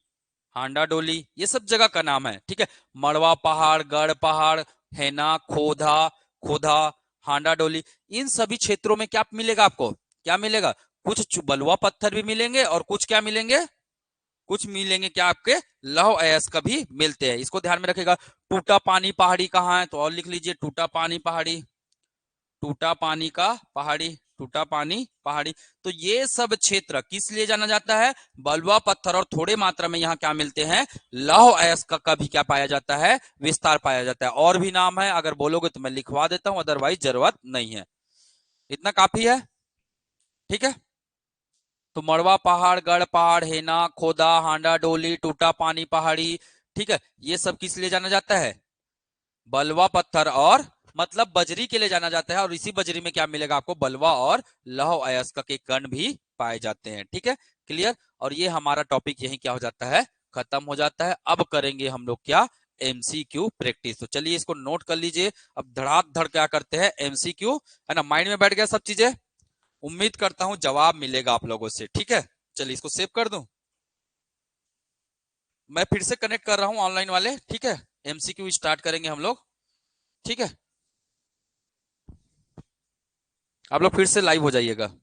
हांडा डोली, ये सब जगह का नाम है, ठीक है। मड़वा पहाड़, गढ़ पहाड़, हैना, खोधा, खोधा, हांडा डोली, इन सभी क्षेत्रों में क्या मिलेगा आपको, क्या मिलेगा, कुछ बलुआ पत्थर भी मिलेंगे और कुछ क्या मिलेंगे, कुछ मिलेंगे क्या आपके लौह अयस्क भी मिलते हैं। इसको ध्यान में रखेगा। टूटा पानी पहाड़ी कहाँ है, तो और लिख लीजिए, टूटा पानी पहाड़ी, टूटा पानी का पहाड़ी, टूटा पानी पहाड़ी। तो ये सब क्षेत्र किस लिए जाना जाता है, बलुआ पत्थर, और थोड़े मात्रा में यहाँ क्या मिलते हैं, लौह अयस्क का भी क्या पाया जाता है, विस्तार पाया जाता है। और भी नाम है, अगर बोलोगे तो मैं लिखवा देता हूं, अदरवाइज जरूरत नहीं है, इतना काफी है, ठीक है। तो मड़वा पहाड़, गढ़ पहाड़, हेना, खोदा, हांडा डोली, टूटा पानी पहाड़ी, ठीक है, ये सब किस लिए जाना जाता है, बलवा पत्थर और मतलब बजरी के लिए जाना जाता है। और इसी बजरी में क्या मिलेगा आपको, बलवा और लौह अयस्क के कण भी पाए जाते हैं, ठीक है, क्लियर। और ये हमारा टॉपिक यही क्या हो जाता है, खत्म हो जाता है। अब करेंगे हम लोग क्या, एमसीक्यू प्रैक्टिस। तो चलिए इसको नोट कर लीजिए। अब धड़ाधड़ क्या करते हैं, एमसीक्यू, है ना, माइंड में बैठ गया सब चीजें। उम्मीद करता हूं जवाब मिलेगा आप लोगों से, ठीक है। चलिए इसको सेव कर दूं, मैं फिर से कनेक्ट कर रहा हूं ऑनलाइन वाले, ठीक है। एमसीक्यू स्टार्ट करेंगे हम लोग, ठीक है। आप लोग फिर से लाइव हो जाइएगा।